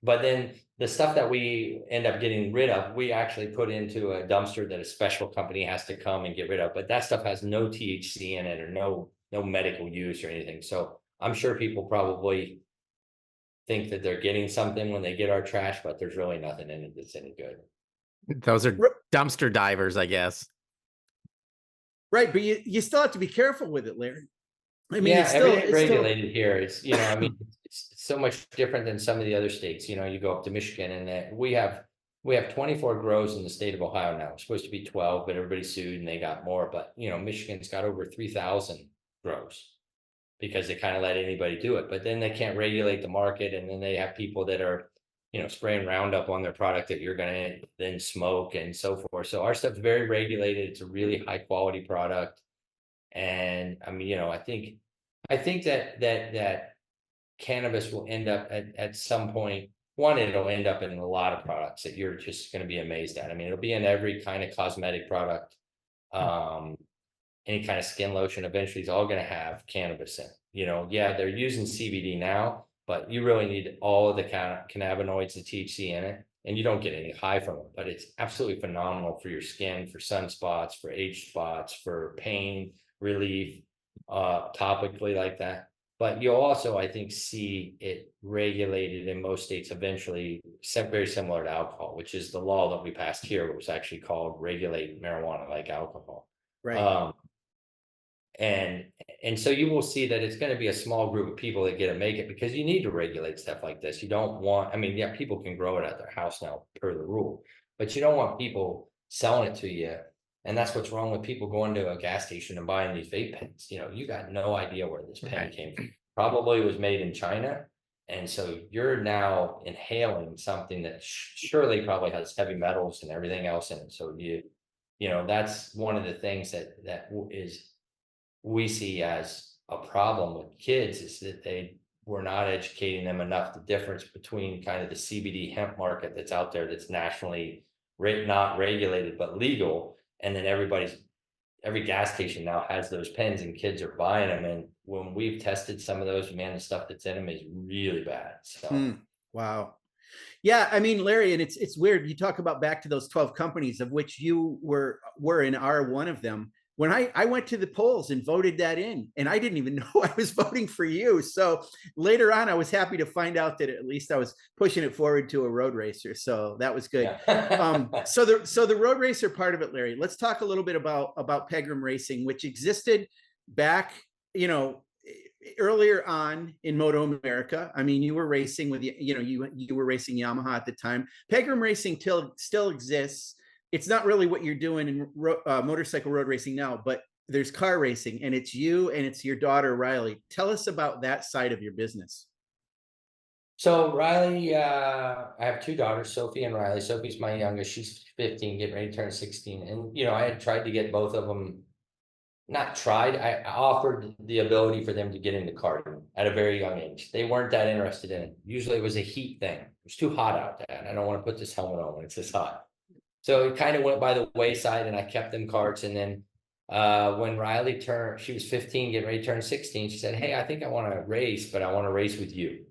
But then the stuff that we end up getting rid of, we actually put into a dumpster that a special company has to come and get rid of. But that stuff has no THC in it or no medical use or anything. So I'm sure people probably think that they're getting something when they get our trash, but there's really nothing in it that's any good. Those are dumpster divers, I guess. Right, but you still have to be careful with it, Larry. I mean, yeah, it's regulated here. It's I mean, it's so much different than some of the other states. You go up to Michigan, and we have 24 grows in the state of Ohio now. It's supposed to be 12, but everybody sued and they got more. But Michigan's got over 3,000 grows because they kind of let anybody do it. But then they can't regulate the market, and then they have people that are spraying Roundup on their product that you're going to then smoke and so forth. So our stuff's very regulated. It's a really high quality product. And I mean, I think that cannabis will end up at some point, it'll end up in a lot of products that you're just going to be amazed at. I mean, it'll be in every kind of cosmetic product, any kind of skin lotion eventually is all going to have cannabis in it. Yeah, they're using CBD now, but you really need all of the cannabinoids, the THC in it, and you don't get any high from it. But it's absolutely phenomenal for your skin, for sunspots, for age spots, for pain relief, topically like that. But you'll also, I think, see it regulated in most states eventually, very similar to alcohol, which is the law that we passed here, which was actually called Regulate Marijuana Like Alcohol. Right. And so you will see that it's going to be a small group of people that get to make it, because you need to regulate stuff like this. You don't want, I mean, yeah, people can grow it at their house now per the rule, but you don't want people selling it to you. And that's what's wrong with people going to a gas station and buying these vape pens. You got no idea where this pen came from. Probably was made in China. And so you're now inhaling something that surely probably has heavy metals and everything else in it. So that's one of the things that is we see as a problem with kids, is that we're not educating them enough the difference between kind of the CBD hemp market that's out there, that's nationally not regulated but legal, and then every gas station now has those pens and kids are buying them. And when we've tested some of those, man, the stuff that's in them is really bad. So wow. Yeah, I mean, Larry, and it's weird. You talk about back to those 12 companies, of which you were and are one of them. When I went to the polls and voted that in, and I didn't even know I was voting for you. So later on, I was happy to find out that at least I was pushing it forward to a road racer. So that was good. Yeah. So the road racer part of it, Larry, let's talk a little bit about Pegram Racing, which existed back, earlier on in MotoAmerica, I mean, you were racing with, you were racing Yamaha at the time. Pegram Racing still exists. It's not really what you're doing in motorcycle road racing now, but there's car racing, and it's you and it's your daughter, Riley. Tell us about that side of your business. So Riley, I have two daughters, Sophie and Riley. Sophie's my youngest. She's 15, getting ready to turn 16. And, I had tried to get both of them, not tried, I offered the ability for them to get into karting at a very young age. They weren't that interested in it. Usually it was a heat thing. It was too hot out there, and I don't want to put this helmet on when it's this hot. So it kind of went by the wayside, and I kept them karts. And then when Riley she was 15, getting ready to turn 16, she said, "Hey, I think I want to race, but I want to race with you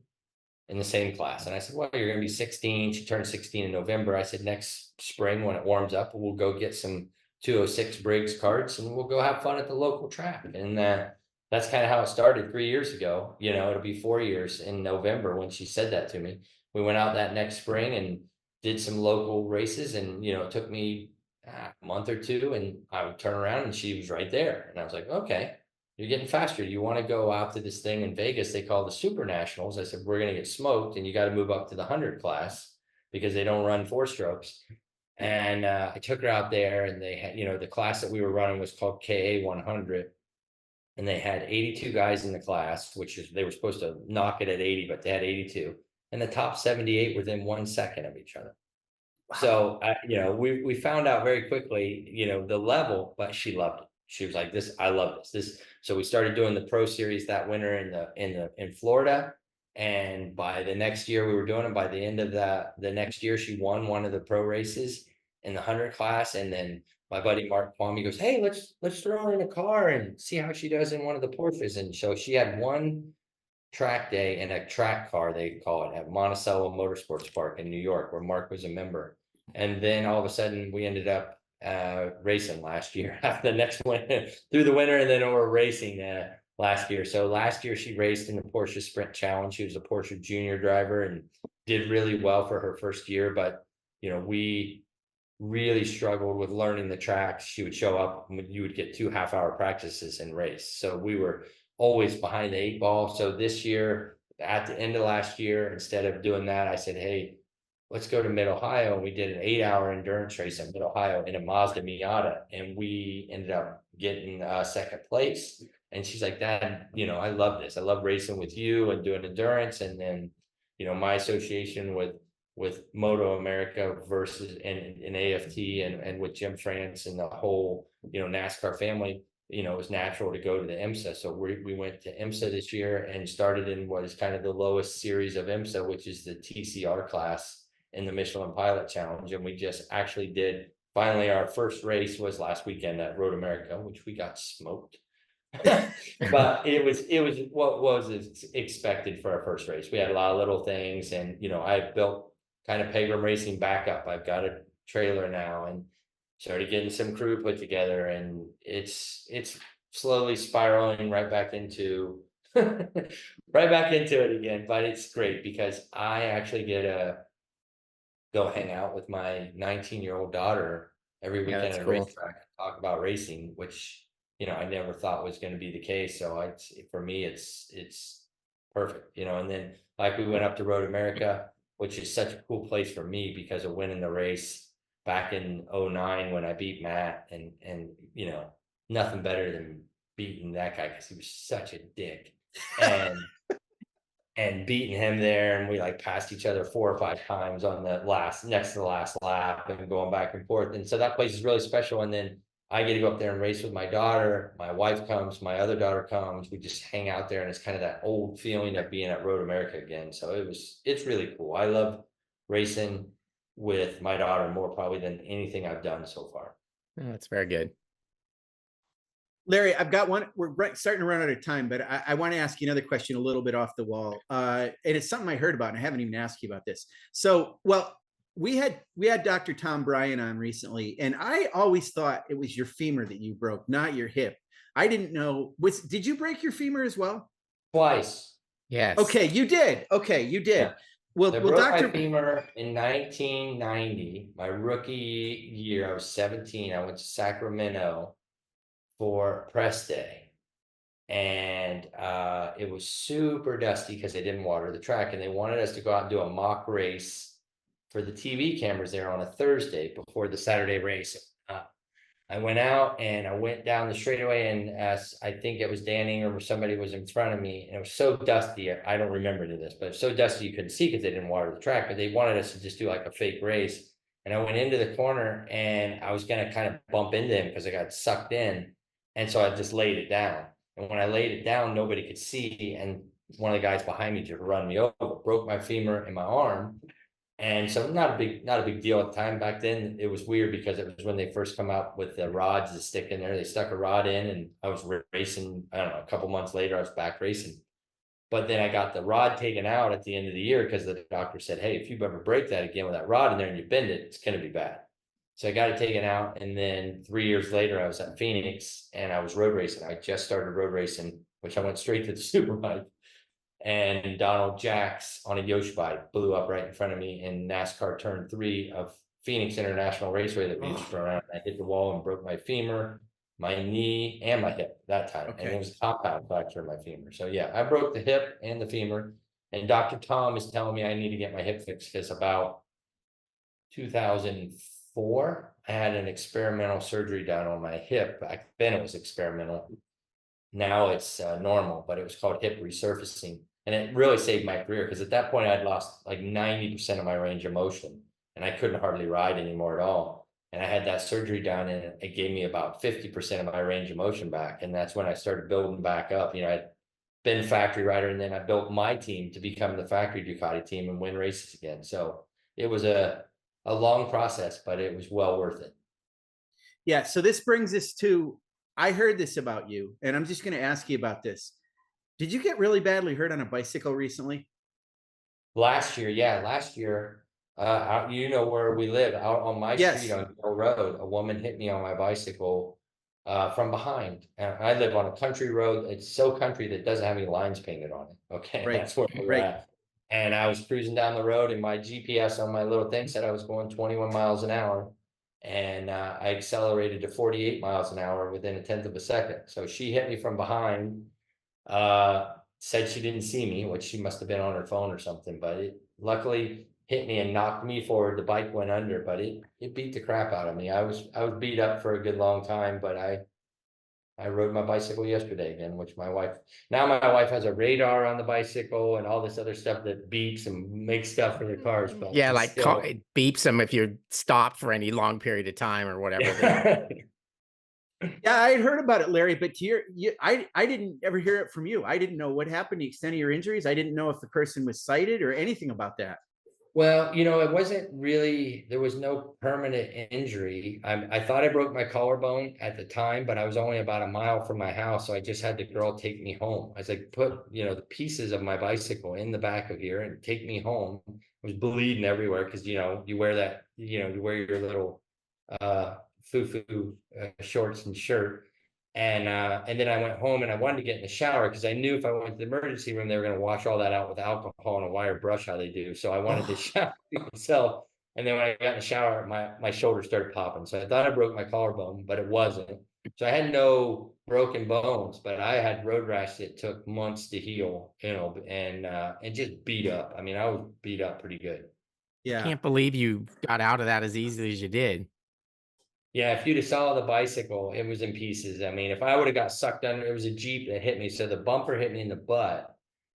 in the same class." And I said, "Well, you're going to be 16. She turned 16 in November. I said, "Next spring when it warms up, we'll go get some 206 Briggs karts and we'll go have fun at the local track." And that's kind of how it started 3 years ago. It'll be 4 years in November when she said that to me. We went out that next spring and did some local races, and it took me a month or two, and I would turn around and she was right there. And I was like, "Okay, you're getting faster. You want to go out to this thing in Vegas they call the Super Nationals?" I said, "We're going to get smoked, and you got to move up to the 100 class because they don't run 4-strokes." And I took her out there, and they had, the class that we were running was called KA 100. And they had 82 guys in the class, which is, they were supposed to knock it at 80, but they had 82. And the top 78 were within 1 second of each other. Wow. So, we found out very quickly, the level, but she loved it. She was like, "I love this." So we started doing the Pro Series that winter in Florida. And by the next year we were doing it, by the end of the next year, she won one of the pro races in the 100 class. And then my buddy Mark Kwame goes, "Hey, let's throw her in a car and see how she does in one of the Porsches." And so she had one track day in a track car, they call it, at Monticello Motorsports Park in New York, where Mark was a member. And then all of a sudden we ended up racing last year after the next winter, through the winter, and then we were racing last year. So last year she raced in the Porsche Sprint Challenge. She was a Porsche junior driver and did really well for her first year. But we really struggled with learning the tracks. She would show up, you would get 2 half-hour practices and race. So we were always behind the 8 ball. So this year, at the end of last year, instead of doing that, I said, "Hey, let's go to Mid-Ohio." And we did an 8-hour endurance race in Mid-Ohio in a Mazda Miata, and we ended up getting second place. And she's like, "Dad, I love this. I love racing with you and doing endurance." And then, my association with MotoAmerica versus and AFT and with Jim France and the whole, NASCAR family, it was natural to go to the IMSA. So we went to IMSA this year and started in what is kind of the lowest series of IMSA, which is the TCR class in the Michelin Pilot Challenge. And we just actually did, finally, our first race was last weekend at Road America, which we got smoked. But it was what was expected for our first race. We had a lot of little things, and I built kind of Pegram Racing back up. I've got a trailer now and started getting some crew put together, and it's slowly spiraling right back into it again. But it's great because I actually get to go hang out with my 19-year-old daughter every weekend at a racetrack and talk about racing, which I never thought was going to be the case. So for me, it's perfect, and then like we went up to Road America, which is such a cool place for me because of winning the race back in 2009 when I beat Matt, and nothing better than beating that guy because he was such a dick, and beating him there, and we passed each other 4 or 5 times on the next to the last lap and going back and forth. And so that place is really special. And then I get to go up there and race with my daughter. My wife comes, my other daughter comes. We just hang out there, and it's kind of that old feeling of being at Road America again. So it's really cool. I love racing with my daughter more probably than anything I've done so far. Oh, that's very good. Larry, I've got one. We're starting to run out of time, but I want to ask you another question a little bit off the wall. And it's something I heard about, and I haven't even asked you about this. So, we had Dr. Tom Bryan on recently, and I always thought it was your femur that you broke, not your hip. I didn't know. Did you break your femur as well? Twice. Yes. Okay, you did. Okay, you did. Yeah. Well, broke my femur in 1990, my rookie year. I was 17. I went to Sacramento for press day, and it was super dusty because they didn't water the track, and they wanted us to go out and do a mock race for the TV cameras there on a Thursday before the Saturday race. I went out and I went down the straightaway, and as I think it was Dan Ingram or somebody was in front of me, and it was so dusty. I don't remember any of this, but it was so dusty you couldn't see because they didn't water the track, but they wanted us to just do like a fake race. And I went into the corner and I was going to kind of bump into him because I got sucked in. And so I just laid it down. And when I laid it down, nobody could see. And one of the guys behind me just run me over, broke my femur in my arm. And so not a big deal at the time. Back then, it was weird because it was when they first come out with the rods to stick in there. They stuck a rod in, and I was racing. I don't know, a couple months later, I was back racing. But then I got the rod taken out at the end of the year because the doctor said, hey, if you ever break that again with that rod in there and you bend it, it's going to be bad. So I got it taken out. And then 3 years later, I was at Phoenix and I was road racing. I just started road racing, which I went straight to the Superbike. And Donald Jacks on a Yosh bike blew up right in front of me in NASCAR turn 3 of Phoenix International Raceway that we used to run around. I hit the wall and broke my femur, my knee, and my hip that time. Okay. And it was a compound fracture of my femur. So yeah, I broke the hip and the femur. And Dr. Tom is telling me I need to get my hip fixed because about 2004, I had an experimental surgery done on my hip. Back then it was experimental. Now it's normal, but it was called hip resurfacing. And it really saved my career because at that point I'd lost like 90% of my range of motion and I couldn't hardly ride anymore at all. And I had that surgery done and it gave me about 50% of my range of motion back. And that's when I started building back up. You know, I'd been factory rider and then I built my team to become the factory Ducati team and win races again. So it was a long process, but it was well worth it. Yeah. So this brings us to, I heard this about you, and I'm just going to ask you about this. Did you get really badly hurt on a bicycle recently? Last year, yeah, out, you know where we live, out on my street on Hill Road, a woman hit me on my bicycle from behind. And I live on a country road. It's so country that doesn't have any lines painted on it. Okay, Right. that's where we're at. And I was cruising down the road, and my GPS on my little thing said I was going 21 miles an hour. And I accelerated to 48 miles an hour within a tenth of a second. So she hit me from behind. Said she didn't see me, which she must have been on her phone or something, but it luckily hit me and knocked me forward. The bike went under, but it beat the crap out of me. I was beat up for a good long time, but I rode my bicycle yesterday again, which my wife has a radar on the bicycle and all this other stuff that beeps and makes stuff for the cars. But yeah, like it beeps them if you're stopped for any long period of time or whatever. Yeah, I had heard about it, Larry, but I didn't ever hear it from you. I didn't know what happened, the extent of your injuries. I didn't know if the person was cited or anything about that. Well, you know, it wasn't really, there was no permanent injury. I thought I broke my collarbone at the time, but I was only about a mile from my house. So I just had the girl take me home. I was like, put, you know, the pieces of my bicycle in the back of here and take me home. I was bleeding everywhere because, you know, you wear that, you know, you wear your little foo-foo shorts and shirt. And then I went home and I wanted to get in the shower because I knew if I went to the emergency room, they were going to wash all that out with alcohol and a wire brush, how they do. So I wanted to shower myself. And then when I got in the shower, my shoulder started popping. So I thought I broke my collarbone, but it wasn't. So I had no broken bones, but I had road rash that took months to heal, you know, and just beat up. I mean, I was beat up pretty good. Yeah. I can't believe you got out of that as easily as you did. Yeah, if you'd have saw the bicycle, it was in pieces. I mean, if I would have got sucked under, it was a Jeep that hit me. So the bumper hit me in the butt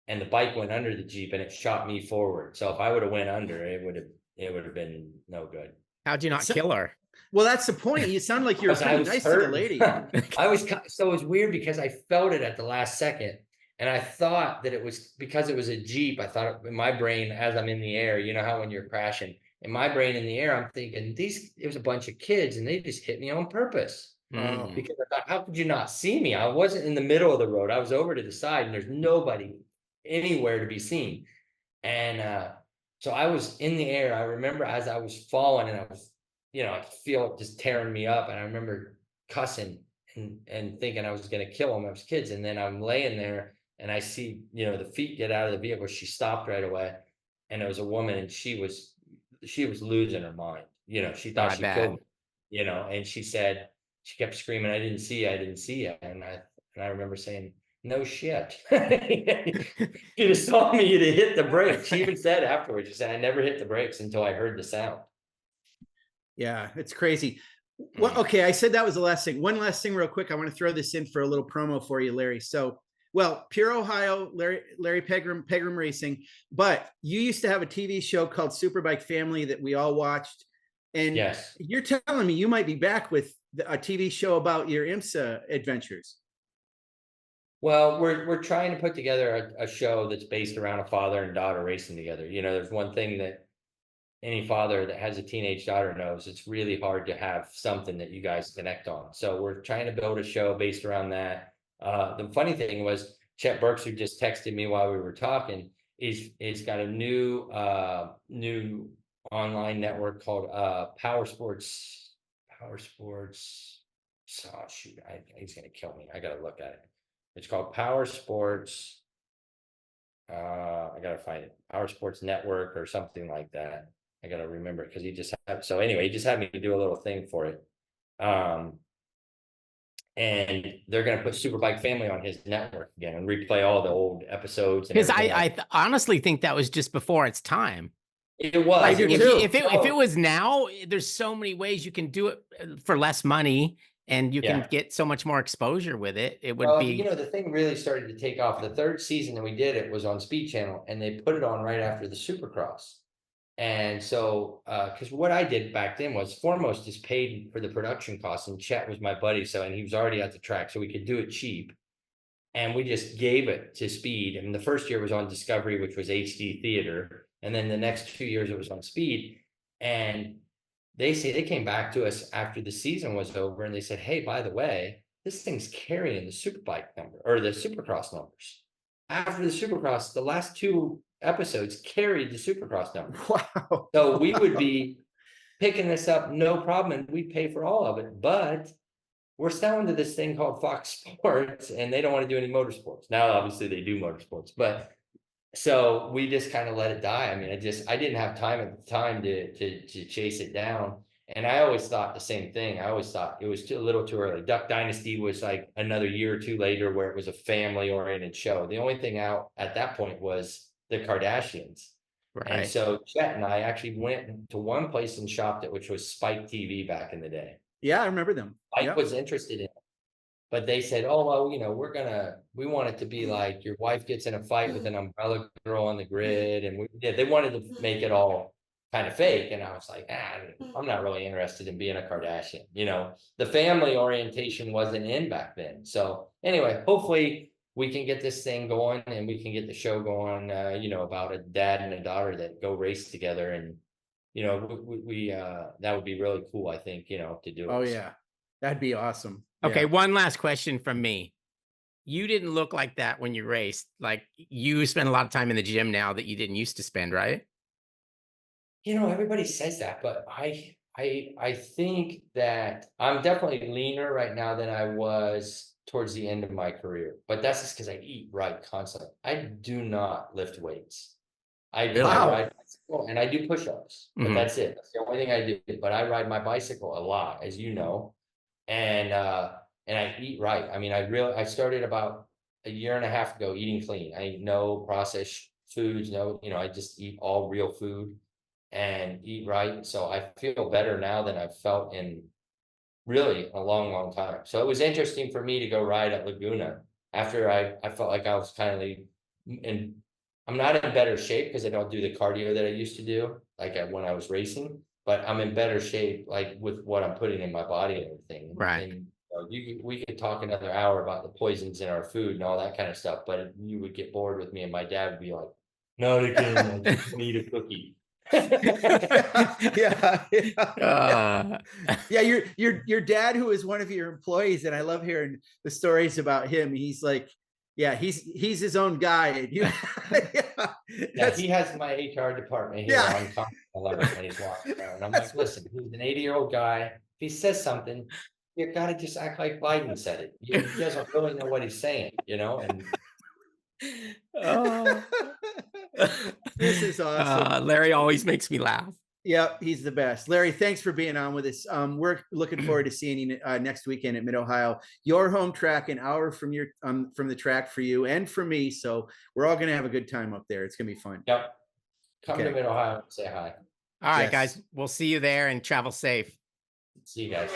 and the bike went under the Jeep and it shot me forward. So if I would have went under, it would have been no good. How'd you not kill her? Well, that's the point. You sound like you're pretty nice to the lady. So it was weird because I felt it at the last second. And I thought that it was because it was a Jeep. I thought in my brain, as I'm in the air, you know how when you're crashing, in my brain in the air, I'm thinking it was a bunch of kids and they just hit me on purpose. Because I thought, how could you not see me? I wasn't in the middle of the road. I was over to the side and there's nobody anywhere to be seen. And so I was in the air. I remember as I was falling and I was, you know, I could feel it just tearing me up. And I remember cussing and thinking I was going to kill them. I was kids. And then I'm laying there and I see, you know, the feet get out of the vehicle. She stopped right away. And it was a woman and she was losing her mind. You know, she thought she killed me, you know, and she kept screaming, I didn't see you. And I remember saying, no shit. You'd have saw me, you'd have hit the brakes. She even said afterwards, she said, I never hit the brakes until I heard the sound. Yeah, it's crazy. Well, okay, I said that was the last thing. One last thing real quick. I want to throw this in for a little promo for you, Larry. So, well, Pure Ohio, Larry Pegram Racing, but you used to have a TV show called Superbike Family that we all watched. And Yes. you're telling me you might be back with a TV show about your IMSA adventures. Well, we're trying to put together a show that's based around a father and daughter racing together. You know, there's one thing that any father that has a teenage daughter knows, it's really hard to have something that you guys connect on. So we're trying to build a show based around that. The funny thing was Chet Burks, who just texted me while we were talking, is got a new online network called Power Sports. Oh shoot, he's gonna kill me. I gotta look at it. It's called Power Sports. I gotta find it. Power Sports Network or something like that. I gotta remember because he just had, so anyway, he just had me do a little thing for it. And they're gonna put Superbike Family on his network again and replay all the old episodes. Because I honestly think that was just before its time. It was. I do too. If it was now, there's so many ways you can do it for less money, and you can get so much more exposure with it. It would be, you know, the thing really started to take off. The third season that we did it was on Speed Channel, and they put it on right after the Supercross. And so, because what I did back then was foremost just paid for the production costs, and Chet was my buddy, so, and he was already at the track, so we could do it cheap. And we just gave it to Speed. And the first year was on Discovery, which was HD theater. And then the next 2 years it was on Speed. And they came back to us after the season was over, and they said, hey, by the way, this thing's carrying the Superbike number or the Supercross numbers. After the Supercross, the last 2 episodes carried the Supercross number. Wow. So we would be picking this up, no problem, and we'd pay for all of it. But we're selling to this thing called Fox Sports, and they don't want to do any motorsports. Now, obviously, they do motorsports, but so we just kind of let it die. I mean, I didn't have time at the time to chase it down. And I always thought the same thing. I always thought it was a little too early. Duck Dynasty was like another year or 2 later, where it was a family-oriented show. The only thing out at that point was the Kardashians. Right. And so Chet and I actually went to one place and shopped it, which was Spike TV back in the day. Yeah, I remember them. Spike was interested in it. But they said, oh, well, you know, we want it to be like your wife gets in a fight with an umbrella girl on the grid. And they wanted to make it all kind of fake. And I was like, I'm not really interested in being a Kardashian. You know, the family orientation wasn't in back then. So anyway, hopefully we can get this thing going, and we can get the show going, you know, about a dad and a daughter that go race together. And, you know, we that would be really cool, I think, you know, to do it. Oh, yeah. That'd be awesome. Okay, one last question from me. You didn't look like that when you raced. Like, you spend a lot of time in the gym now that you didn't used to spend, right? You know, everybody says that, but I think that I'm definitely leaner right now than I was towards the end of my career. But that's just because I eat right constantly. I do not lift weights. I ride bicycle and I do push-ups, but that's it. That's the only thing I do. But I ride my bicycle a lot, as you know. And I eat right. I mean, I started about a year and a half ago eating clean. I eat no processed foods, no, you know, I just eat all real food and eat right. So I feel better now than I've felt in really a long time. So it was interesting for me to go ride at Laguna after I felt like I was kind of in, I'm not in better shape because I don't do the cardio that I used to do, like when I was racing. But I'm in better shape, like with what I'm putting in my body and everything. Right. And we could talk another hour about the poisons in our food and all that kind of stuff, but you would get bored with me, and my dad would be like, "No, again, I just need a cookie." Your dad, who is one of your employees, and I love hearing the stories about him. He's like, he's his own guy. He has my HR department here on 11 when he's walking around. And I'm like, listen, he's an 80-year-old guy. If he says something, you gotta just act like Biden said it. He doesn't really know what he's saying, you know. And this is awesome. Larry always makes me laugh. Yeah, he's the best. Larry, thanks for being on with us. We're looking forward to seeing you next weekend at Mid-Ohio. Your home track, an hour from your from the track for you and for me. So we're all gonna have a good time up there. It's gonna be fun. Yep. Come Okay. to Mid-Ohio and say hi. All right, Yes. guys. We'll see you there and travel safe. See you guys.